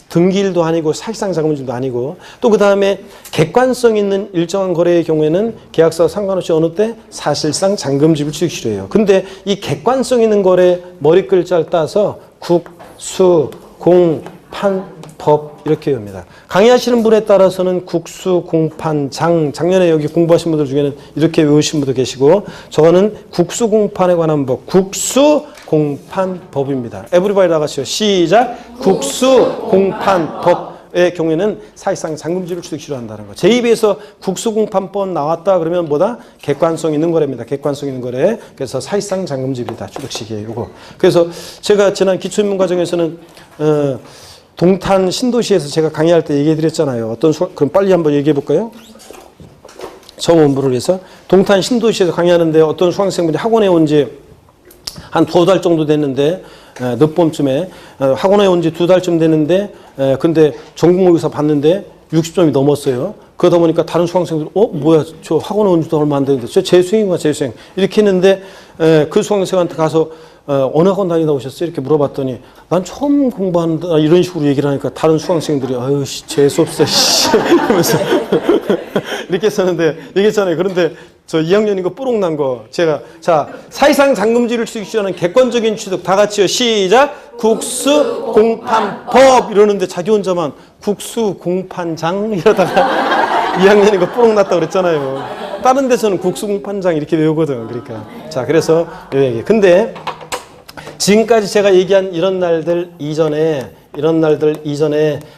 등기일도 아니고 사실상 잔금지급도 아니고 또 그 다음에 객관성 있는 일정한 거래의 경우에는 계약서와 상관없이 어느 때 사실상 잔금지급을 취득시로 해요. 근데 이 객관성 있는 거래 머리 글자를 따서 국, 수, 공, 판, 법 이렇게 합니다. 강의하시는 분에 따라서는 국수, 공판, 작년에 여기 공부하신 분들 중에는 이렇게 외우신 분도 계시고 저거는 국수, 공판에 관한 법, 국수, 공판, 법입니다. 에브리바디 나가시죠. 시작! 국수, 공판, 법의 경우에는 사실상 잔금지급을 취득시로 한다는 거. 제 입에서 국수공판법 나왔다 그러면 뭐다? 객관성 있는 거래입니다. 객관성 있는 거래. 그래서 사실상 잔금지급이다. 취득 시기에 요거. 그래서 제가 지난 기초입문 과정에서는 동탄 신도시에서 제가 강의할 때 얘기해 드렸잖아요. 그럼 빨리 한번 얘기해 볼까요? 처음 원부를 위해서. 동탄 신도시에서 강의하는데 어떤 수강생분이 학원에 온 지 한 2달 정도 됐는데, 늦봄쯤에, 학원에 온 지 2달쯤 됐는데, 근데 전국모의고사 봤는데 60점이 넘었어요. 그러다 보니까 다른 수강생들이, 뭐야, 저 학원에 온 지도 얼마 안 됐는데, 저 재수생인가, 재수생. 이렇게 했는데, 그 수강생한테 가서, 어느 학원 다니다 오셨어요? 이렇게 물어봤더니, 난 처음 공부한다. 이런 식으로 얘기를 하니까 다른 수강생들이, 아유, 씨, 재수없어, 씨. 이러면서. 이렇게 했었는데, 얘기했잖아요. 그런데 저 2학년인 거 뽀록 난 거. 제가, 자, 사실상 잔금지를 취득시하는 객관적인 취득. 다 같이요. 시작. 국수, 공판, 법. 이러는데 자기 혼자만 국수, 공판장. 이러다가 2학년인 거 뽀록 났다 그랬잖아요. 다른 데서는 국수, 공판장 이렇게 외우거든. 그러니까. 자, 그래서 요 얘기. 근데 지금까지 제가 얘기한 이런 날들 이전에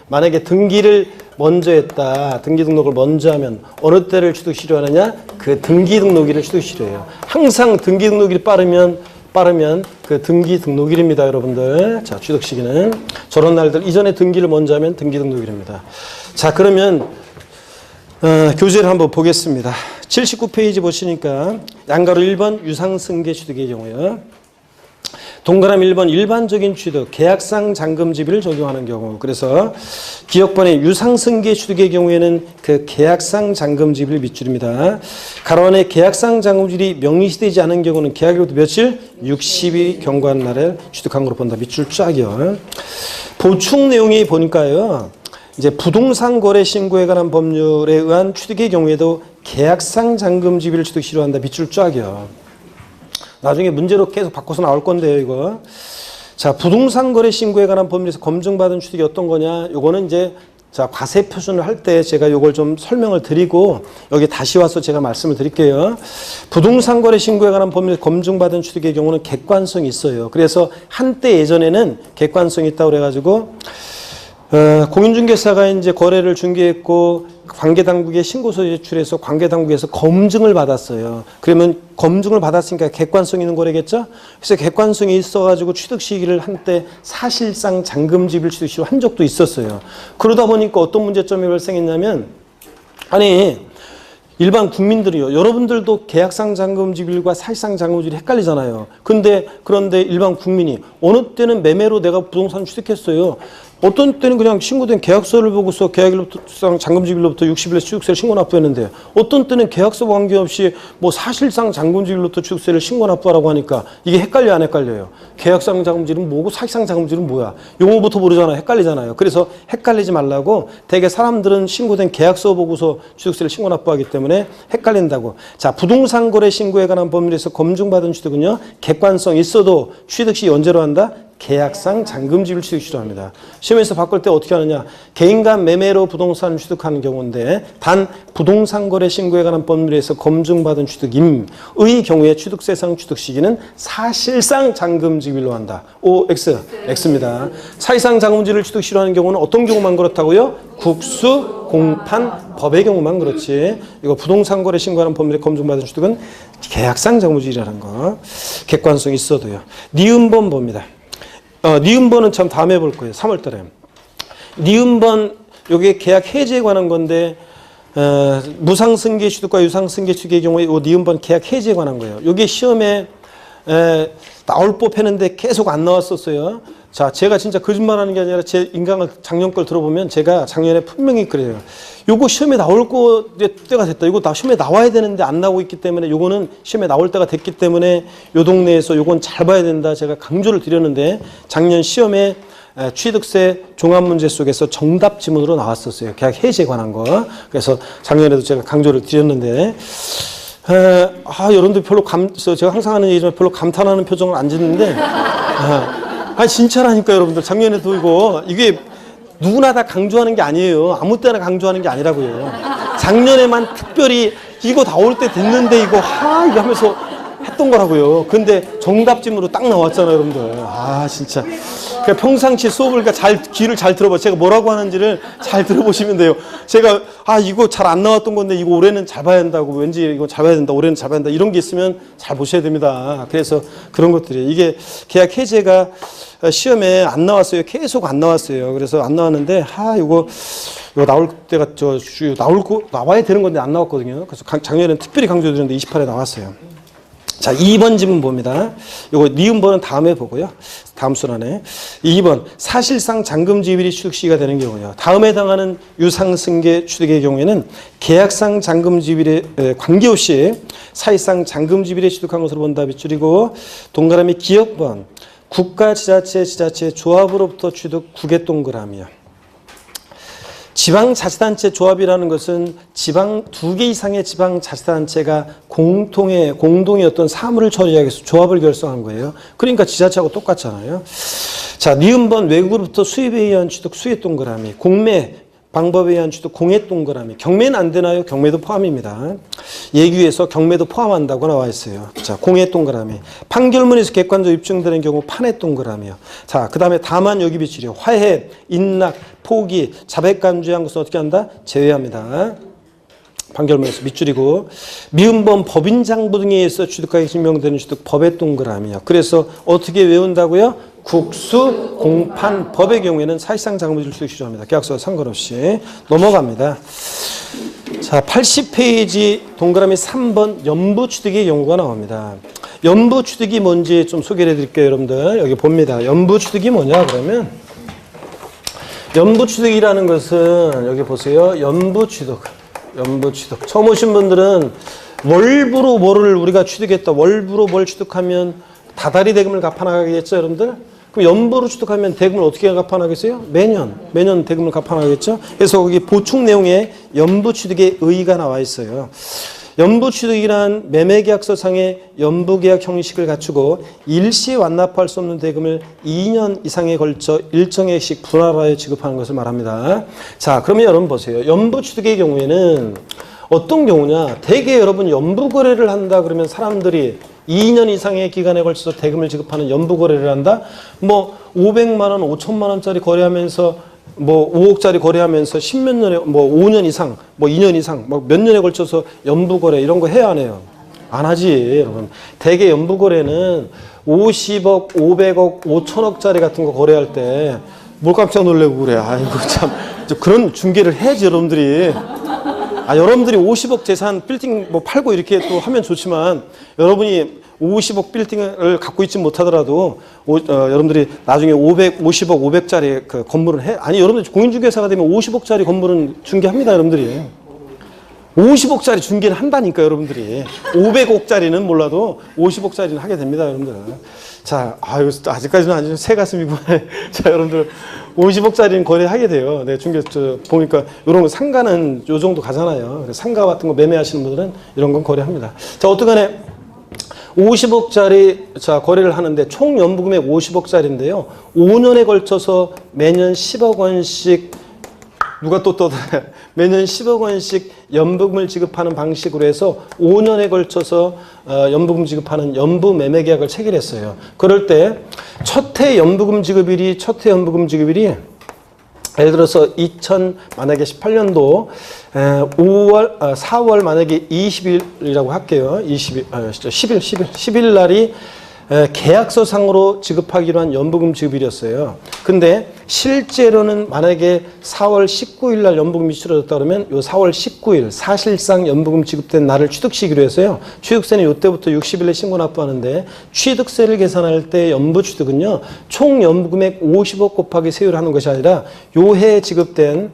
만약에 등기를 먼저 했다. 등기 등록을 먼저 하면 어느 때를 취득시효 하느냐? 그 등기 등록일을 취득시효 해요. 항상 등기 등록일이 빠르면 그 등기 등록일입니다, 여러분들. 자, 취득 시기는 저런 날들 이전에 등기를 먼저 하면 등기 등록일입니다. 자, 그러면 교재를 한번 보겠습니다. 79페이지 보시니까 양가로 1번 유상승계 취득의 경우요. 동그라미 1번 일반적인 취득, 계약상 잔금지비를 적용하는 경우. 그래서 기억번에 유상승계 취득의 경우에는 그 계약상 잔금지비를 밑줄입니다. 가로 안에 계약상 잔금지비 명시되지 않은 경우는 계약일로부터 며칠? 60일 경과한 날에 취득한 것으로 본다. 밑줄 쫙이요. 보충 내용이 보니까요. 이제 부동산 거래 신고에 관한 법률에 의한 취득의 경우에도 계약상 잔금지비를 취득시로 한다. 밑줄 쫙이요. 나중에 문제로 계속 바꿔서 나올 건데요, 이거. 자, 부동산 거래 신고에 관한 법률에서 검증받은 취득이 어떤 거냐? 요거는 이제, 자, 과세 표준을 할 때 제가 요걸 좀 설명을 드리고, 여기 다시 와서 제가 말씀을 드릴게요. 부동산 거래 신고에 관한 법률에서 검증받은 취득의 경우는 객관성이 있어요. 그래서 한때 예전에는 객관성이 있다고 그래가지고, 공인중개사가 이제 거래를 중개했고 관계당국에 신고서 제출해서 관계당국에서 검증을 받았어요. 그러면 검증을 받았으니까 객관성 있는 거래겠죠? 그래서 객관성이 있어가지고 취득 시기를 한때 사실상 잔금지비를 취득시로 한 적도 있었어요. 그러다 보니까 어떤 문제점이 발생했냐면, 아니 일반 국민들이요. 여러분들도 계약상 잔금지비일과 사실상 잔금지비를 헷갈리잖아요. 그런데 일반 국민이 어느 때는 매매로 내가 부동산 취득했어요. 어떤 때는 그냥 신고된 계약서를 보고서 계약일로부터 잔금지비일로부터 60일에 취득세를 신고 납부했는데, 어떤 때는 계약서 관계없이 뭐 사실상 잔금지비일로부터 취득세를 신고 납부하라고 하니까 이게 헷갈려 안 헷갈려요? 계약상 잔금지비는 뭐고 사실상 잔금지비는 뭐야? 용어부터 모르잖아요. 헷갈리잖아요. 그래서 헷갈리지 말라고 대개 사람들은 신고된 계약서 보고서 취득세를 신고 납부하기 때문에 헷갈린다고. 자, 부동산 거래 신고에 관한 법률에서 검증받은 취득은요, 객관성 있어도 취득 시 언제로 한다? 계약상 잔금지비를 취득시로 합니다. 시험에서 바꿀 때 어떻게 하느냐? 개인 간 매매로 부동산을 취득하는 경우인데, 단 부동산 거래 신고에 관한 법률에서 검증받은 취득임의 경우에 취득세상 취득 시기는 사실상 잔금지비로 한다. O, X, X입니다. 사실상 잔금지비를 취득시로 하는 경우는 어떤 경우만 그렇다고요? 국수, 공판, 법의 경우만 그렇지. 이거 부동산 거래 신고하는 법률에 검증받은 취득은 계약상 잔금지비라는 거. 객관성이 있어도요. 니은번 봅니다. 니은번은 참 다음에 볼 거예요. 3월 달에. 니은번, 요게 계약 해지에 관한 건데, 무상승계 취득과 유상승계 취득의 경우에 요 니은번 계약 해지에 관한 거예요. 요게 시험에 나올 법했는데 계속 안 나왔었어요. 자, 제가 진짜 거짓말하는 게 아니라 제 인강을 작년 걸 들어보면 제가 작년에 분명히 그래요. 요거 시험에 나올 때가 됐다. 이거 시험에 나와야 되는데 안 나오고 있기 때문에 요거는 시험에 나올 때가 됐기 때문에 요 동네에서 요건 잘 봐야 된다. 제가 강조를 드렸는데 작년 시험에 취득세 종합문제 속에서 정답 지문으로 나왔었어요. 계약 해지에 관한 거. 그래서 작년에도 제가 강조를 드렸는데, 여러분들 별로 제가 항상 하는 얘기지만 별로 감탄하는 표정을 안 짓는데, 진짜라니까 여러분들. 작년에도 이게 누구나 다 강조하는 게 아니에요. 아무 때나 강조하는 게 아니라고요. 작년에만 특별히 이거 나올 때 됐는데 이거 하면서 했던 거라고요. 근데 정답짐으로 딱 나왔잖아요, 여러분들. 진짜. 그러니까 평상시 수업을 그러니까 귀를 잘 들어봐. 제가 뭐라고 하는지를 잘 들어보시면 돼요. 제가 이거 잘 안 나왔던 건데 이거 올해는 잘 봐야 한다고, 왠지 이거 잘 봐야 된다, 올해는 잘 봐야 된다, 이런 게 있으면 잘 보셔야 됩니다. 그래서 그런 것들이 이게 계약 해제가 시험에 안 나왔어요. 계속 안 나왔어요. 그래서 안 나왔는데 이거 나올 때가 나와야 되는 건데 안 나왔거든요. 그래서 작년에는 특별히 강조드렸는데 28에 나왔어요. 자, 2번 지문 봅니다. 요거 니은번은 다음에 보고요. 다음 순환에. 2번 사실상 잔금지율이 취득 시기가 되는 경우요. 다음에 해당하는 유상승계 취득의 경우에는 계약상 잔금지율에 관계없이 사실상 잔금지율에 취득한 것으로 본다 빗줄이고, 동그라미 기억번 국가, 지자체, 조합으로부터 취득 9개 동그라미요. 지방자치단체 조합이라는 것은 지방 2개 이상의 지방자치단체가 공동의 어떤 사무를 처리하기 위해서 조합을 결성한 거예요. 그러니까 지자체하고 똑같잖아요. 자, 니은번 외국으로부터 수입에 의한 취득 수입 동그라미, 공매 방법에 의한 취득 공해 동그라미. 경매는 안 되나요? 경매도 포함입니다. 예규에서 경매도 포함한다고 나와 있어요. 자, 공해 동그라미. 판결문에서 객관적으로 입증되는 경우 판해 동그라미요. 자, 그 다음에 다만 여기 비치려 화해, 인락, 포기, 자백간주한 것은 어떻게 한다? 제외합니다. 판결문에서 밑줄이고, 미음범 법인장부 등에 의해서 취득하게 증명되는 취득 법의 동그라미요. 그래서 어떻게 외운다고요? 국수, 공판, 법의 경우에는 사실상 잔금지율 취득 시조합니다. 계약서와 상관없이 넘어갑니다. 자, 80페이지 동그라미 3번 연부 취득의 경우가 나옵니다. 연부 취득이 뭔지 좀 소개를 해드릴게요, 여러분들. 여기 봅니다. 연부 취득이 뭐냐 그러면, 연부 취득이라는 것은 여기 보세요. 연부 취득. 처음 오신 분들은 월부로 뭐를 우리가 취득했다. 월부로 뭘 취득하면 다달이 대금을 갚아나가겠죠, 여러분들? 그럼 연부로 취득하면 대금을 어떻게 갚아나가겠어요? 매년 대금을 갚아나가겠죠? 그래서 거기 보충 내용에 연부 취득의 의의가 나와 있어요. 연부 취득이란 매매계약서상의 연부계약 형식을 갖추고 일시에 완납할 수 없는 대금을 2년 이상에 걸쳐 일정액씩 분할하여 지급하는 것을 말합니다. 자, 그러면 여러분 보세요. 연부 취득의 경우에는 어떤 경우냐? 대개 여러분 연부 거래를 한다 그러면 사람들이 2년 이상의 기간에 걸쳐서 대금을 지급하는 연부 거래를 한다? 뭐 500만 원, 5천만 원짜리 거래하면서 뭐 5억짜리 거래하면서 10몇 년에 뭐 5년 이상, 뭐 2년 이상, 뭐 몇 년에 걸쳐서 연부 거래 이런 거 해야 안 해요? 안 하지, 여러분. 대개 연부 거래는 50억, 500억, 5천억짜리 같은 거 거래할 때 뭘 깜짝 놀래고 그래. 아이고 참. 그런 중개를 해야지, 여러분들이. 여러분들이 50억 재산 빌딩 뭐 팔고 이렇게 또 하면 좋지만, 여러분이 50억 빌딩을 갖고 있지 못하더라도 여러분들이 나중에 50억 500짜리 그 건물을 해. 아니, 여러분들 공인중개사가 되면 50억짜리 건물은 중개합니다, 여러분들이. 50억짜리 중개를 한다니까, 여러분들이. 500억짜리는 몰라도 50억짜리는 하게 됩니다, 여러분들. 자, 아직까지는 아주 새 가슴이고. 자, 여러분들 50억짜리는 거래하게 돼요. 네, 중개 보니까 이런 거 상가는 요 정도 가잖아요. 상가 같은 거 매매하시는 분들은 이런 건 거래합니다. 자, 어떡하네. 50억짜리 거래를 하는데 총 연부금액 50억짜리인데요. 5년에 걸쳐서 매년 10억 원씩 누가 또 매년 10억 원씩 연부금을 지급하는 방식으로 해서 5년에 걸쳐서 연부금 지급하는 연부 매매 계약을 체결했어요. 그럴 때 첫 해 연부금 지급일이 예를 들어서 만약에 18년도 4월 만약에 20일이라고 할게요. 10일 날이 계약서상으로 지급하기로 한 연부금 지급일이었어요. 근데 실제로는 만약에 4월 19일 날 연부금이 치러졌다 그러면 요 4월 19일 사실상 연부금 지급된 날을 취득시기로 했어요. 취득세는 요때부터 60일에 신고 납부하는데, 취득세를 계산할 때 연부 취득은요, 총 연부금액 50억 곱하기 세율을 하는 것이 아니라 요 해에 지급되는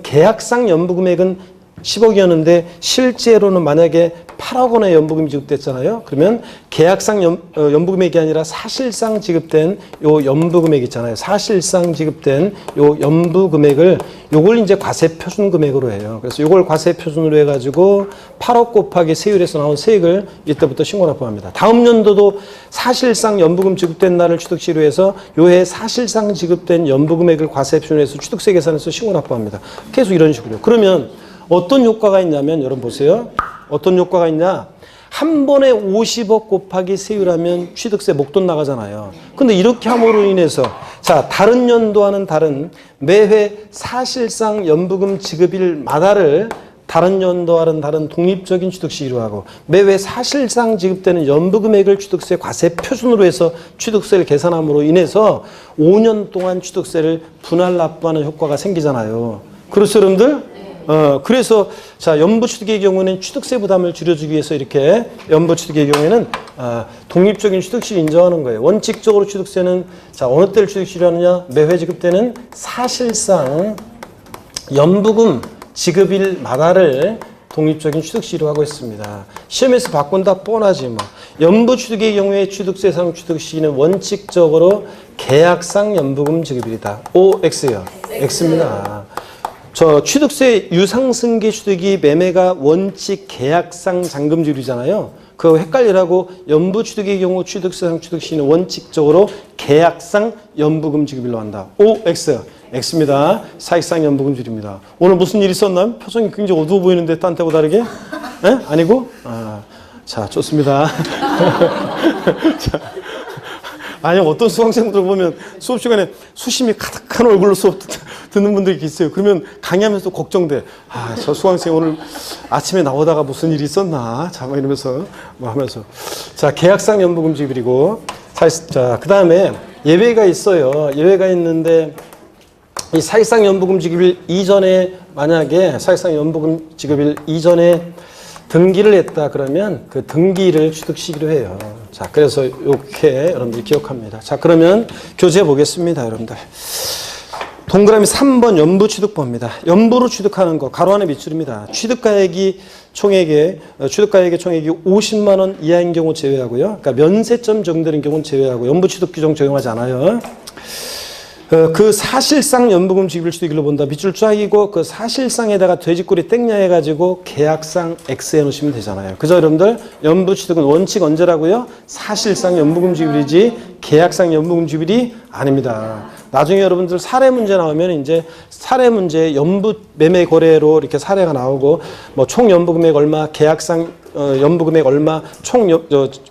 계약상 연부금액은 10억이었는데 실제로는 만약에 8억 원의 연부금이 지급됐잖아요. 그러면 계약상 연부금액이 아니라 사실상 지급된 요 연부금액 있잖아요. 사실상 지급된 요 연부금액을 요걸 이제 과세표준 금액으로 해요. 그래서 요걸 과세표준으로 해가지고 8억 곱하기 세율에서 나온 세액을 이때부터 신고 납부합니다. 다음 연도도 사실상 연부금 지급된 날을 취득시로 해서 요해 사실상 지급된 연부금액을 과세표준으로 해서 취득세 계산해서 신고 납부합니다. 계속 이런 식으로. 그러면 어떤 효과가 있냐면, 여러분 보세요. 어떤 효과가 있냐? 한 번에 50억 곱하기 세율하면 취득세 목돈 나가잖아요. 근데 이렇게 함으로 인해서 자, 다른 연도와는 다른 매회 사실상 연부금 지급일마다를 다른 연도와는 다른 독립적인 취득시기로 하고 매회 사실상 지급되는 연부금액을 취득세 과세 표준으로 해서 취득세를 계산함으로 인해서 5년 동안 취득세를 분할 납부하는 효과가 생기잖아요. 그렇죠, 여러분들? 그래서 자, 연부취득의 경우는 취득세 부담을 줄여주기 위해서 이렇게 연부취득의 경우에는 독립적인 취득시를 인정하는 거예요. 원칙적으로 취득세는 자, 어느 때를 취득시로 하느냐? 매회 지급되는 사실상 연부금 지급일마다를 독립적인 취득시로 하고 있습니다. 시험에서 바꾼다 뻔하지 뭐. 연부취득의 경우에 취득세상 취득시기는 원칙적으로 계약상 연부금 지급일이다. O, X요. X입니다. 저 취득세 유상승계 취득이 매매가 원칙 계약상 잔금지급이잖아요. 그거 헷갈리라고 연부취득의 경우 취득세상 취득시는 원칙적으로 계약상 연부금 지급일로 한다. O, X. X입니다. 사익상 연부금줄입니다. 오늘 무슨 일 있었나요? 표정이 굉장히 어두워 보이는데 딴 때보다 다르게? 에? 아니고? 자, 좋습니다. 자, 아니, 어떤 수강생들 보면 수업 시간에 수심이 가득한 얼굴로 수업 듣는 분들이 있어요. 그러면 강의하면서 걱정돼. 저 수강생 오늘 아침에 나오다가 무슨 일이 있었나? 자, 뭐 이러면서 뭐 하면서. 자, 계약상 연부금 지급이고. 자, 그 다음에 예외가 있어요. 예외가 있는데 이 사익상 연부금 지급일 이전에 만약에 사익상 연부금 지급일 이전에 등기를 했다 그러면 그 등기를 취득시기로 해요. 자, 그래서 이렇게 여러분들이 기억합니다. 자, 그러면 교재 보겠습니다, 여러분들. 동그라미 3번 연부취득보입니다. 연부로 취득하는 거 가로 안에 밑줄입니다. 취득가액이 총액의 50만 원 이하인 경우 제외하고요. 그러니까 면세점 적용되는 경우는 제외하고 연부취득 규정 적용하지 않아요. 그 사실상 연부금 지급일 취득일로 본다. 밑줄 쫙이고 그 사실상에다가 돼지꼬리 땡냐 해가지고 계약상 X 해놓으시면 되잖아요. 그죠, 여러분들? 연부취득은 원칙 언제라고요? 사실상 연부금 지급일이지 계약상 연부금 지급일이 아닙니다. 나중에 여러분들 사례 문제 나오면 이제 사례 문제 연부 매매 거래로 이렇게 사례가 나오고 뭐 총 연부금액 얼마, 계약상 연부금액 얼마,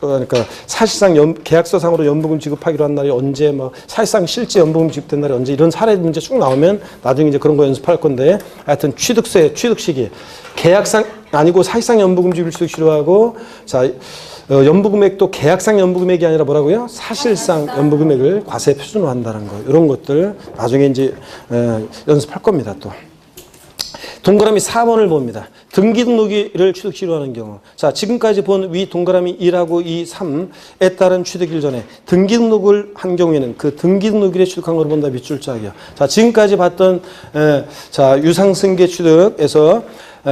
그러니까 사실상 계약서상으로 연부금 지급하기로 한 날이 언제, 뭐 사실상 실제 연부금 지급된 날이 언제 이런 사례 문제 쭉 나오면 나중에 이제 그런 거 연습할 건데 하여튼 취득세, 취득 시기 계약상 아니고 사실상 연부금 지급일 취득시로 하고 자. 연부금액도 계약상 연부금액이 아니라 뭐라고요? 사실상 연부금액을 과세 표준으로 한다는 거. 이런 것들 나중에 이제 연습할 겁니다. 또 동그라미 4번을 봅니다. 등기 등록일을 취득시로 하는 경우. 자, 지금까지 본 위 동그라미 1하고 2, 3에 따른 취득일 전에 등기 등록을 한 경우에는 그 등기 등록일에 취득한 걸 본다. 밑줄 짝이요. 자, 지금까지 봤던 자, 유상승계 취득에서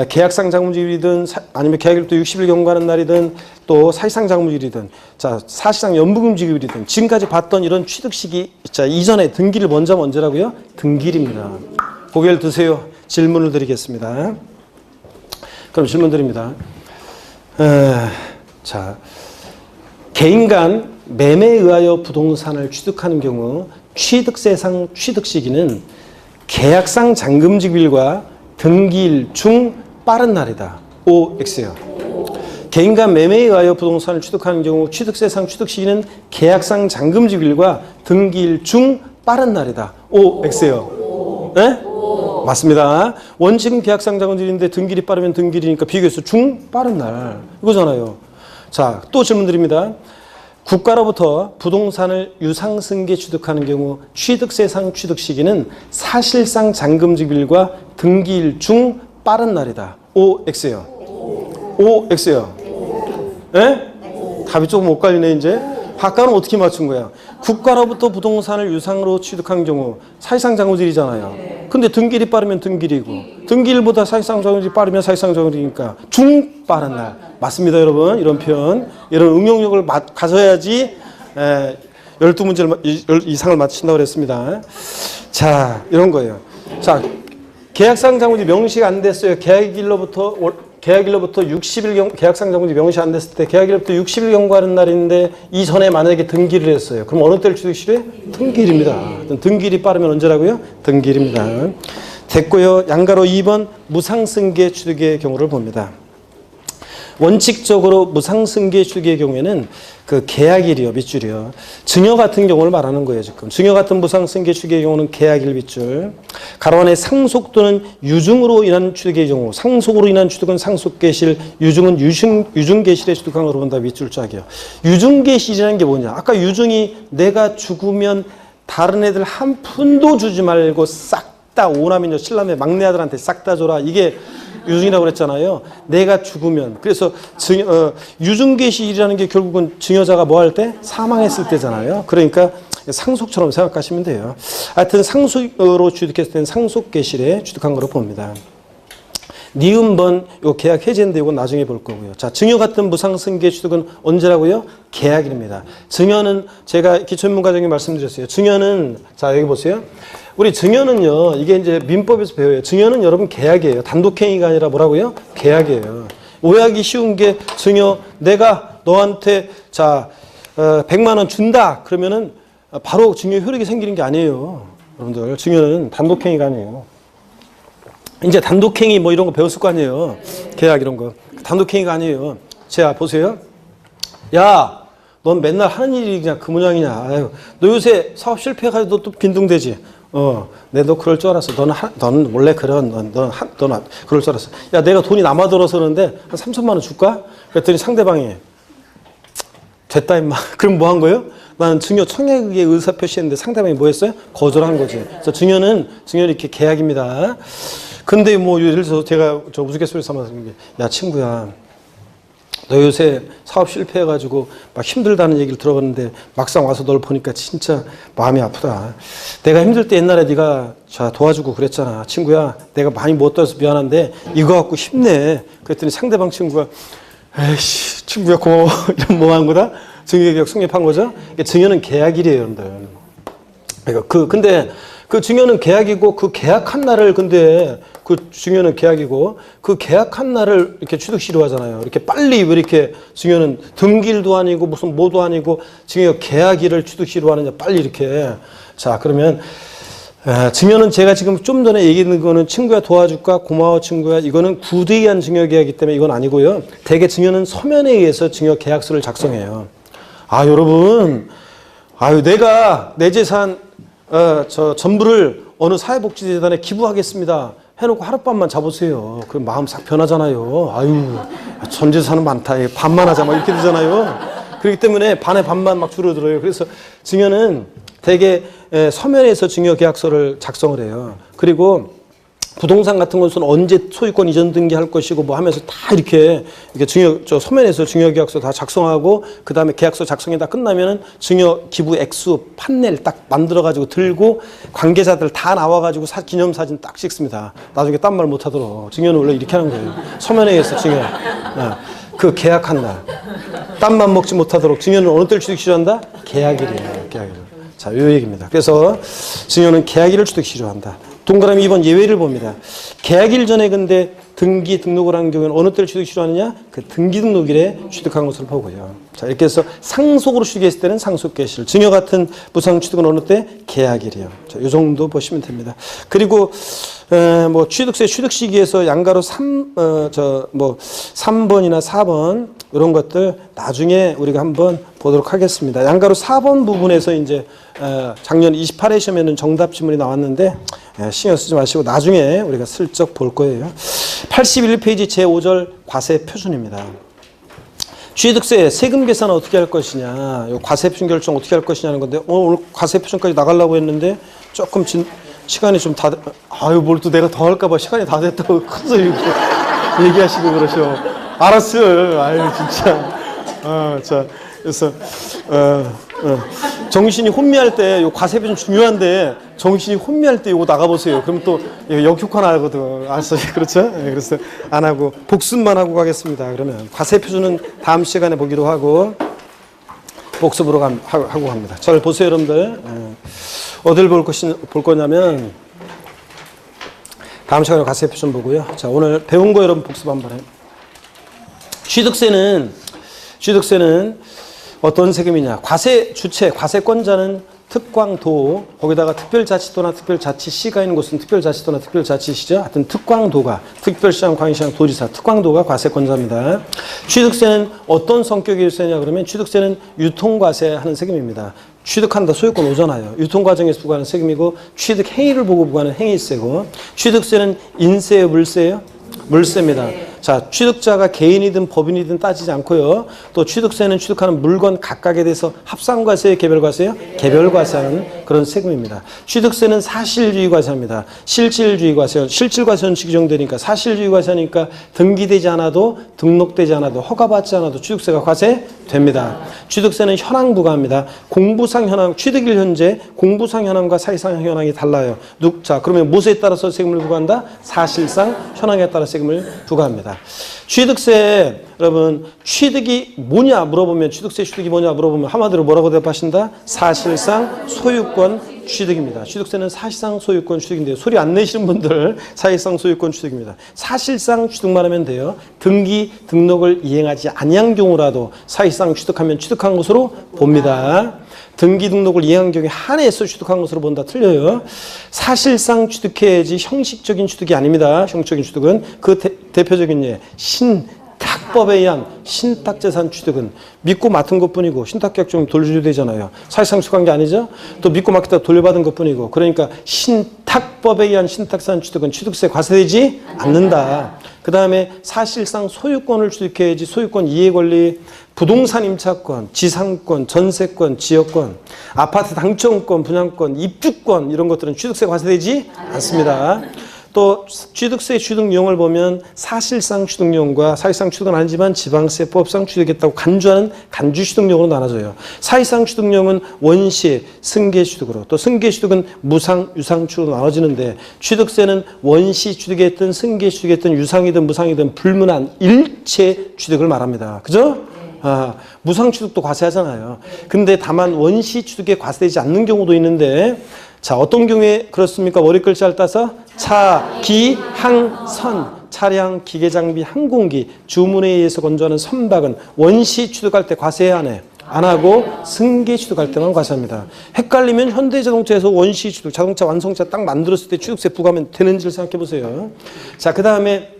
계약상 잔금지급이든 아니면 계약일부터 60일 경과하는 날이든 또 사실상 잔금지급이든 자, 사실상 연부금 지급일이든 지금까지 봤던 이런 취득 시기 자, 이전에 등기를 먼저 하면 언제라고요? 등기일입니다. 고개를 드세요. 질문을 드리겠습니다. 그럼 질문 드립니다. 자, 개인 간 매매에 의하여 부동산을 취득하는 경우 취득세상 취득 시기는 계약상 잔금지급일과 등기일 중 빠른 날이다. O, X요. 개인 간 매매에 의하여 부동산을 취득하는 경우 취득세상 취득 시기는 계약상 잔금지급일과 등기일 중 빠른 날이다. O, X요. 네? 맞습니다. 원칙은 계약상 잔금지급인데 등기일이 빠르면 등기일이니까 비교해서 중 빠른 날 이거잖아요. 자, 또 질문 드립니다. 국가로부터 부동산을 유상승계 취득하는 경우 취득세상 취득 시기는 사실상 잔금지급일과 등기일 중 빠른 날이다. O, X요. O, X요. 예? 답이 조금 엇갈리네 이제. 아까는 어떻게 맞춘 거야? 국가로부터 부동산을 유상으로 취득한 경우 사실상 잔금지급이잖아요. 근데 등기일이 빠르면 등기일이고 등기일보다 사실상 잔금지급이 빠르면 사실상 잔금지급이니까 중 빠른 날. 맞습니다, 여러분. 이런 표현, 이런 응용력을 가져야지 12문제를 이상을 맞춘다고 그랬습니다. 자, 이런 거예요. 자, 계약상 잔금지 명시가 안 됐어요. 계약일로부터 60일 계약상 잔금지 명시 안 됐을 때 계약일로부터 60일 경과하는 날인데 이전에 만약에 등기를 했어요. 그럼 어느 때를 취득시래? 등기일입니다. 등기일이 빠르면 언제라고요? 등기일입니다. 됐고요. 양가로 2번 무상승계 취득의 경우를 봅니다. 원칙적으로 무상승계 취득의 경우에는 그 계약일이요, 밑줄이요. 증여 같은 경우를 말하는 거예요, 지금. 증여 같은 무상승계 취득의 경우는 계약일 밑줄. 가로 안에 상속 또는 유증으로 인한 취득의 경우, 상속으로 인한 취득은 상속계실, 유증은 유증계실에 취득한 거로 본다, 밑줄 짝이요. 유증계실이라는 게 뭐냐? 아까 유증이 내가 죽으면 다른 애들 한 푼도 주지 말고 싹 다 오남이녀 신남의 막내 아들한테 싹 다 줘라. 이게 유증이라고 그랬잖아요. 내가 죽으면. 그래서 유증계시일이라는 게 결국은 증여자가 뭐 할 때? 사망했을 때잖아요. 그러니까 상속처럼 생각하시면 돼요. 하여튼 상속으로 취득했을 때는 상속계실에 취득한 거로 봅니다. 니은번 요 계약 해제인데 이건 나중에 볼 거고요. 자, 증여 같은 무상승계 취득은 언제라고요? 계약일입니다. 증여는 제가 기초인문과정에 말씀드렸어요. 증여는 자 여기 보세요. 우리 증여는요, 이게 이제 민법에서 배워요. 증여는 여러분 계약이에요. 단독행위가 아니라 뭐라고요? 계약이에요. 오해하기 쉬운 게 증여, 내가 너한테 자 100만 원 준다. 그러면은 바로 증여 효력이 생기는 게 아니에요. 여러분들 증여는 단독행위가 아니에요. 이제 단독행위 뭐 이런 거 배웠을 거 아니에요. 계약 이런 거. 단독행위가 아니에요. 자 보세요. 야, 넌 맨날 하는 일이 그냥 그 모양이냐. 아유, 너 요새 사업 실패해가지고 또 빈둥대지. 내도 그럴 줄 알았어. 너는 원래 그런, 너는 그럴 줄 알았어. 야, 내가 돈이 남아들어서 그러는데 한 3천만 원 줄까? 그랬더니 상대방이 됐다 임마. 그럼 뭐 한 거예요? 나는 증여 청약의 의사 표시했는데 상대방이 뭐 했어요? 거절한 거지. 그래서 증여는 이렇게 계약입니다. 근데 뭐 예를 들어서 제가 저 우스갯소리 삼아서 야 친구야, 너 요새 사업 실패해가지고 막 힘들다는 얘기를 들어봤는데 막상 와서 널 보니까 진짜 마음이 아프다. 내가 힘들 때 옛날에 네가 자 도와주고 그랬잖아. 친구야, 내가 많이 못 도와서 미안한데 이거 갖고 힘내. 그랬더니 상대방 친구가 에이씨 친구야 고마워. 이런 뭐 한 거다? 증여계약 성립한 거죠? 증여는 계약일이에요, 여러분들. 그러니까 근데 그 증여는 계약이고 그 계약한 날을 근데 그 증여는 계약이고 그 계약한 날을 이렇게 취득시로 하잖아요. 이렇게 빨리 왜 이렇게 증여는 등기일도 아니고 무슨 뭐도 아니고 증여 계약일을 취득시로 하느냐 빨리 이렇게. 자 그러면 증여는 제가 지금 좀 전에 얘기했는 거는 친구야 도와줄까 고마워 친구야 이거는 구대의한 증여계약이기 때문에 이건 아니고요. 대개 증여는 서면에 의해서 증여계약서를 작성해요. 아 여러분, 아유 내가 내 재산 저 전부를 어느 사회복지재단에 기부하겠습니다 해놓고 하룻밤만 자보세요. 그럼 마음 싹 변하잖아요. 아유 전 재산은 많다. 반만 하자 막 이렇게 되잖아요. 그렇기 때문에 반에 반만 막 줄어들어요. 그래서 증여는 대개 서면에서 증여계약서를 작성을 해요. 그리고 부동산 같은 것은 언제 소유권 이전 등기할 것이고 뭐 하면서 다 이렇게 서면에서 증여계약서 다 작성하고 그 다음에 계약서 작성이 다 끝나면은 증여 기부 액수 판넬 딱 만들어가지고 들고 관계자들 다 나와가지고 기념사진 딱 찍습니다. 나중에 딴 말 못하도록. 증여는 원래 이렇게 하는 거예요. 서면에 의해서 증여. 그 계약한 날. 딴만 먹지 못하도록. 증여는 어느 때를 취득시효한다? 계약일이에요. 계약일. 자, 요 얘기입니다. 그래서 증여는 계약일을 취득시효한다. 동그라미 2번 예외를 봅니다. 계약일 전에 근데 등기 등록을 한 경우에는 어느 때를 취득시효하느냐? 그 등기 등록일에 취득한 것을 보고요. 자, 이렇게 해서 상속으로 취득했을 때는 상속계실, 증여 같은 부상 취득은 어느 때? 계약일이요. 자, 이 정도 보시면 됩니다. 그리고 뭐 취득세 취득 시기에서 양가로 3번이나 4번 이런 것들 나중에 우리가 한번 보도록 하겠습니다. 양가로 4번 부분에서 이제 작년 28회 시험에는 정답 지문이 나왔는데 신경 쓰지 마시고 나중에 우리가 슬쩍 볼 거예요. 81페이지 제5절 과세 표준입니다. 취득세 세금 계산은 어떻게 할 것이냐, 과세 표준 결정 어떻게 할 것이냐는 건데 오늘 과세 표준까지 나가려고 했는데 조금 시간이 좀 다 아유 뭘 또 내가 더 할까봐 시간이 다 됐다고 큰 소리 얘기하시고 그러셔. 알았어요. 아유 진짜. 자 그래서 정신이 혼미할 때 요 과세 표준 중요한데 정신이 혼미할 때 이거 나가보세요. 그럼 또 역효과 나거든. 알았어요. 그렇죠? 네, 그래서 안 하고 복습만 하고 가겠습니다. 그러면 과세 표준은 다음 시간에 보기로 하고 복습으로 하고 갑니다. 잘 보세요, 여러분들. 어딜 볼 거냐면 다음 시간에 과세 표준 보고요. 자, 오늘 배운 거 여러분 복습 한번 해요. 취득세는 어떤 세금이냐? 과세 주체, 과세권자는 특광도, 거기다가 특별자치도나 특별자치시가 있는 곳은 특별자치도나 특별자치시죠. 하여튼 특광도가, 특별시장, 광역시장, 도지사, 특광도가 과세권자입니다. 취득세는 어떤 성격의 세냐 그러면 취득세는 유통과세하는 세금입니다. 취득한다 소유권 오잖아요. 유통과정에서 부과하는 세금이고 취득 행위를 보고 부과하는 행위세고 취득세는 인세예요, 물세예요? 물세입니다. 자, 취득자가 개인이든 법인이든 따지지 않고요. 또 취득세는 취득하는 물건 각각에 대해서 합산과세예요, 개별과세예요? 개별과세하는 그런 세금입니다. 취득세는 사실주의과세입니다. 실질주의과세, 실질과세 원칙이 적용되니까 사실주의과세니까 등기되지 않아도 등록되지 않아도 허가받지 않아도 취득세가 과세됩니다. 취득세는 현황 부과합니다. 공부상 현황, 취득일 현재 공부상 현황과 사실상 현황이 달라요. 자, 그러면 무엇에 따라서 세금을 부과한다? 사실상 현황에 따라 세금을 부과합니다. 취득세, 여러분, 취득이 뭐냐 물어보면, 취득세 취득이 뭐냐 물어보면 한마디로 뭐라고 대답하신다? 사실상 소유권 취득입니다. 취득세는 사실상 소유권 취득인데요. 소리 안 내시는 분들 사실상 소유권 취득입니다. 사실상 취득만 하면 돼요. 등기, 등록을 이행하지 아니한 경우라도 사실상 취득하면 취득한 것으로 봅니다. 등기 등록을 이행한 경우에 한해서 취득한 것으로 본다. 틀려요. 사실상 취득해야지 형식적인 취득이 아닙니다. 형식적인 취득은 그 대표적인 예, 신탁법에 의한 신탁재산 취득은 믿고 맡은 것뿐이고 신탁계약 좀 돌려줘야 되잖아요. 사실상 취득한 게 아니죠. 또 믿고 맡겼다 돌려받은 것뿐이고 그러니까 신탁법에 의한 신탁재산 취득은 취득세 과세되지 않는다. 그 다음에 사실상 소유권을 취득해야지 소유권 이해권리, 부동산 임차권, 지상권, 전세권, 지역권, 아파트 당첨권, 분양권, 입주권 이런 것들은 취득세 과세되지 않습니다. 또 취득세 취득용을 보면 사실상 취득용과 사실상 취득은 아니지만 지방세법상 취득했다고 간주하는 간주 취득용으로 나눠져요. 사실상 취득용은 원시, 승계 취득으로 또 승계 취득은 무상, 유상 취득으로 나눠지는데 취득세는 원시 취득했든 승계 취득했든 유상이든 무상이든 불문한 일체 취득을 말합니다. 그죠? 아, 무상 취득도 과세하잖아요. 근데 다만 원시 취득에 과세되지 않는 경우도 있는데 자, 어떤 경우에 그렇습니까? 머리글자를 따서 차, 기, 항, 선, 차량, 기계장비, 항공기, 주문에 의해서 건조하는 선박은 원시 취득할 때 과세해야 하네. 안 하고 승계 취득할 때만 과세합니다. 헷갈리면 현대자동차에서 원시 취득, 자동차 완성차 딱 만들었을 때 취득세 부과하면 되는지를 생각해 보세요. 자, 그 다음에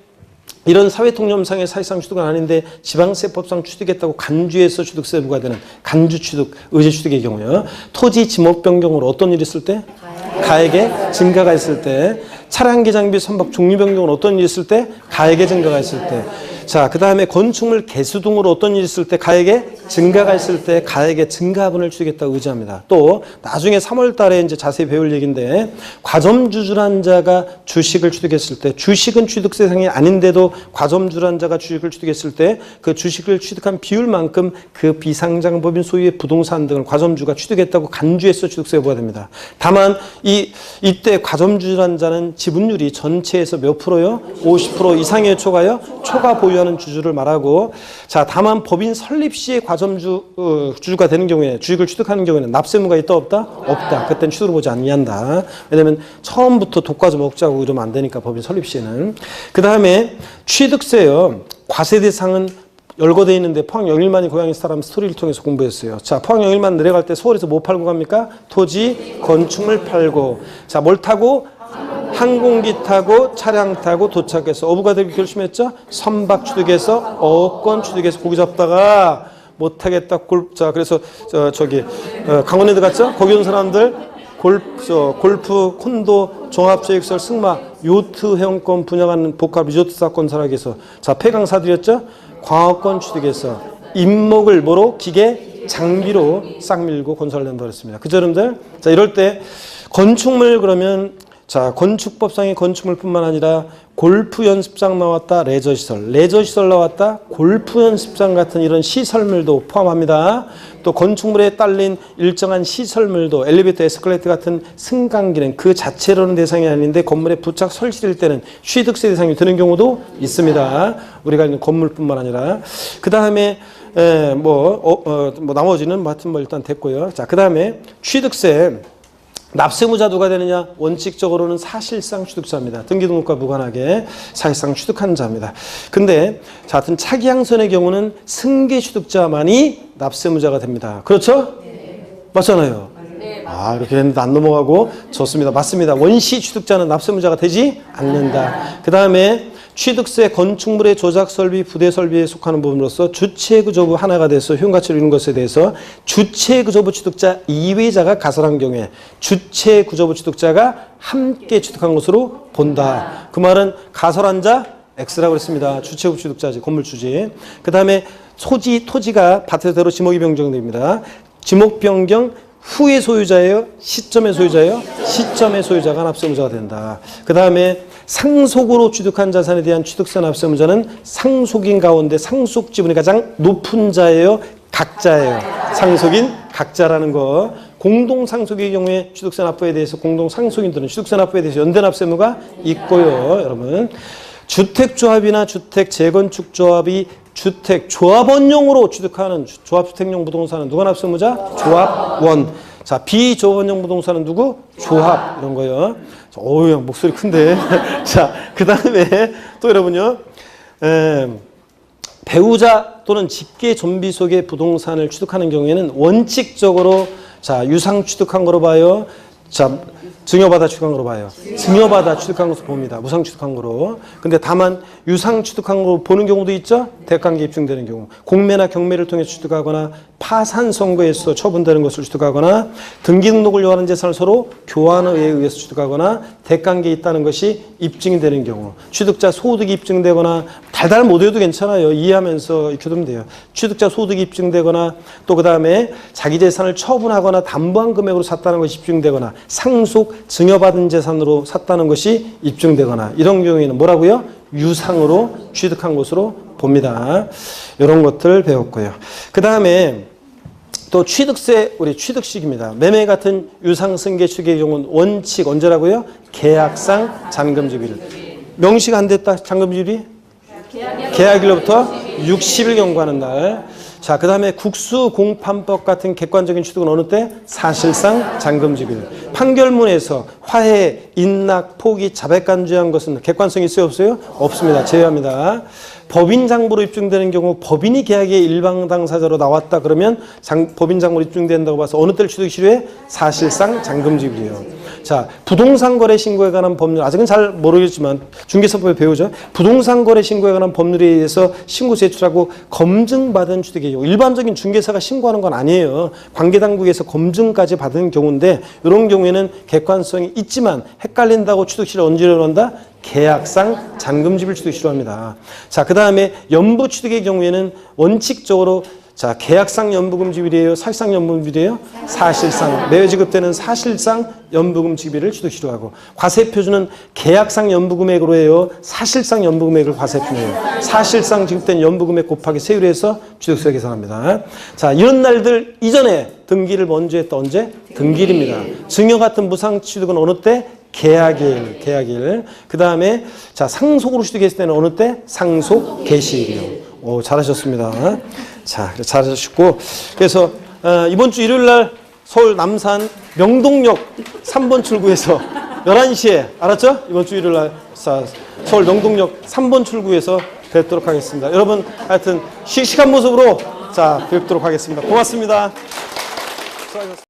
이런 사회통념상의 사실상 취득은 아닌데 지방세법상 취득했다고 간주해서 취득세 부과되는 간주취득, 의제취득의 경우요. 토지 지목 변경으로 어떤 일이 있을 때? 가액의 증가가 있을 때. 차량 개장비 선박 종류 변경으로 어떤 일이 있을 때? 가액의 증가가 있을 때. 자, 그 다음에 건축물 개수 등으로 어떤 일이 있을 때? 가액의 증가가 있을 때 가액의 증가분을 취득했다고 의지합니다. 또 나중에 3월 달에 이제 자세히 배울 얘기인데 과점주주란 자가 주식을 취득했을 때 주식은 취득세 대상이 아닌데도 과점주주란 자가 주식을 취득했을 때 그 주식을 취득한 비율만큼 그 비상장법인 소유의 부동산 등을 과점주가 취득했다고 간주해서 취득세가 부과됩니다. 다만 이때 과점주주란 자는 지분율이 전체에서 몇 프로요? 50% 이상의 초가요? 초가 보유하는 주주를 말하고 자, 다만 법인 설립 시에 과점주주가 되는 경우에 주식을 취득하는 경우에는 납세무가 있다 없다? 없다. 그때는 취득을 보지 아니한다. 왜냐면 처음부터 독과점 먹자고 이러면 안 되니까 법인 설립 시에는. 그 다음에 취득세요. 과세 대상은 열거되어 있는데 포항 영일만이 고향인 사람 스토리를 통해서 공부했어요. 자, 포항 영일만 내려갈 때 서울에서 뭐 팔고 갑니까? 토지, 건축물 팔고. 자, 뭘 타고? 항공기 타고 차량 타고 도착해서 어부가 되기 결심했죠. 선박 취득해서 어권 취득해서 고기 잡다가 못하겠다. 자, 그래서 강원랜드 갔죠. 거기 온 사람들 골프, 콘도, 종합체육시설, 승마, 요트 회원권 분양하는 복합 리조트 사건 설악에서 자, 폐강 사들였죠. 광어권 취득해서 임목을 뭐로? 기계, 장비로 싹 밀고 건설한다고 했습니다. 그죠, 여러분들? 자, 이럴 때 건축물 그러면 자, 건축법상의 건축물뿐만 아니라 골프 연습장 나왔다, 레저시설 나왔다, 골프 연습장 같은 이런 시설물도 포함합니다. 또 건축물에 딸린 일정한 시설물도 엘리베이터, 에스컬레이터 같은 승강기는 그 자체로는 대상이 아닌데 건물에 부착 설치될 때는 취득세 대상이 되는 경우도 있습니다. 우리가 있는 건물뿐만 아니라. 그 다음에 나머지는 하여튼 일단 됐고요. 자, 그 다음에 취득세. 납세무자 누가 되느냐? 원칙적으로는 사실상 취득자입니다. 등기등록과 무관하게 사실상 취득한 자입니다. 근데 자, 하여튼 차기양선의 경우는 승계 취득자만이 납세무자가 됩니다. 그렇죠? 네. 맞잖아요. 네, 이렇게 했는데 안 넘어가고 좋습니다. 맞습니다. 원시 취득자는 납세무자가 되지 않는다. 그 다음에 취득세 건축물의 조작 설비, 부대 설비에 속하는 부분으로서 주체구조부 하나가 돼서 효용가치를 이루는 것에 대해서 주체구조부 취득자 이외자가 가설한 경우에 주체구조부 취득자가 함께 취득한 것으로 본다. 그 말은 가설한 자 X라고 했습니다. 주체구조부 취득자지, 건물주지. 그 다음에 토지가 밭에서대로 지목이 변경됩니다. 지목 변경 후의 소유자예요? 시점의 소유자예요? 시점의 소유자가 납세무자가 된다. 그 다음에 상속으로 취득한 자산에 대한 취득세 납세무자는 상속인 가운데 상속 지분이 가장 높은 자예요? 각자예요? 상속인 각자라는 거. 공동상속의 경우에 취득세 납부에 대해서 공동상속인들은 취득세 납부에 대해서 연대 납세무가 있고요. 여러분, 주택조합이나 주택재건축조합이 주택조합원용으로 취득하는 조합주택용 부동산은 누가 납세무자? 조합원. 자, 비조합원용 부동산은 누구? 조합. 이런 거요. 어우, 목소리 큰데. 자, 그 다음에 또 여러분요. 배우자 또는 직계 존비 속의 부동산을 취득하는 경우에는 원칙적으로 자, 유상 취득한 거로 봐요. 자, 증여받아 취득한 거로 봐요. 증여받아 취득한 것으로 봅니다. 무상 취득한 거로. 근데 다만 유상 취득한 거로 보는 경우도 있죠. 대관계 입증되는 경우. 공매나 경매를 통해 취득하거나 파산 선고에서 처분되는 것을 취득하거나 등기 등록을 요하는 재산을 서로 교환에 의해서 취득하거나 대관계에 있다는 것이 입증이 되는 경우. 취득자 소득이 입증되거나 달달 못해도 괜찮아요. 이해하면서 익혀두면 돼요. 취득자 소득이 입증되거나 또 그 다음에 자기 재산을 처분하거나 담보한 금액으로 샀다는 것이 입증되거나 상속 증여받은 재산으로 샀다는 것이 입증되거나 이런 경우에는 뭐라고요? 유상으로 취득한 것으로 봅니다. 이런 것들 배웠고요. 그 다음에 또 취득세, 우리 취득식입니다. 매매 같은 유상 승계 취득의 경우는 원칙 언제라고요? 계약상 잔금지비를. 명시가 안 됐다 잔금지비? 계약일로부터 60일 경과하는 날. 자, 그 다음에 국수공판법 같은 객관적인 취득은 어느 때? 사실상 잔금지비를. 판결문에서 화해, 인락, 포기, 자백간주한 것은 객관성이 있어요? 없어요? 없습니다. 제외합니다. 법인장부로 입증되는 경우 법인이 계약의 일방 당사자로 나왔다 그러면 법인장부로 입증된다고 봐서 어느 때를 취득이 필요해? 사실상 잔금지비예요. 자, 부동산 거래 신고에 관한 법률, 아직은 잘 모르겠지만 중개사법에 배우죠. 부동산 거래 신고에 관한 법률에 의해서 신고 제출하고 검증받은 취득이에요. 일반적인 중개사가 신고하는 건 아니에요. 관계당국에서 검증까지 받은 경우인데 이런 경우에는 객관성이 있지만 헷갈린다고 취득실을 언제 한다? 계약상 잔금지비를 취득 실효합니다. 자, 그 다음에 연부 취득의 경우에는 원칙적으로 자, 계약상 연부금지비래요? 사실상 연부금지비래요? 사실상. 매회 지급되는 사실상 연부금지비를 취득 실효하고 과세표준은 계약상 연부금액으로 해요? 사실상 연부금액을 과세표해요? 사실상 지급된 연부금액 곱하기 세율로 해서 취득세 계산합니다. 자, 이런 날들 이전에 등기를 먼저 했다. 언제? 등기일입니다. 증여 같은 무상 취득은 어느 때? 계약일, 계약일. 그 다음에 자, 상속으로 취득했을 때는 어느 때? 상속 개시일이요. 오, 잘하셨습니다. 자, 잘하셨고 그래서 이번 주 일요일 날 서울 남산 명동역 3번 출구에서 11시에 알았죠? 이번 주 일요일 날 서울 명동역 3번 출구에서 뵙도록 하겠습니다. 여러분 하여튼 씩씩한 모습으로 자, 뵙도록 하겠습니다. 고맙습니다. 수고하셨습니다.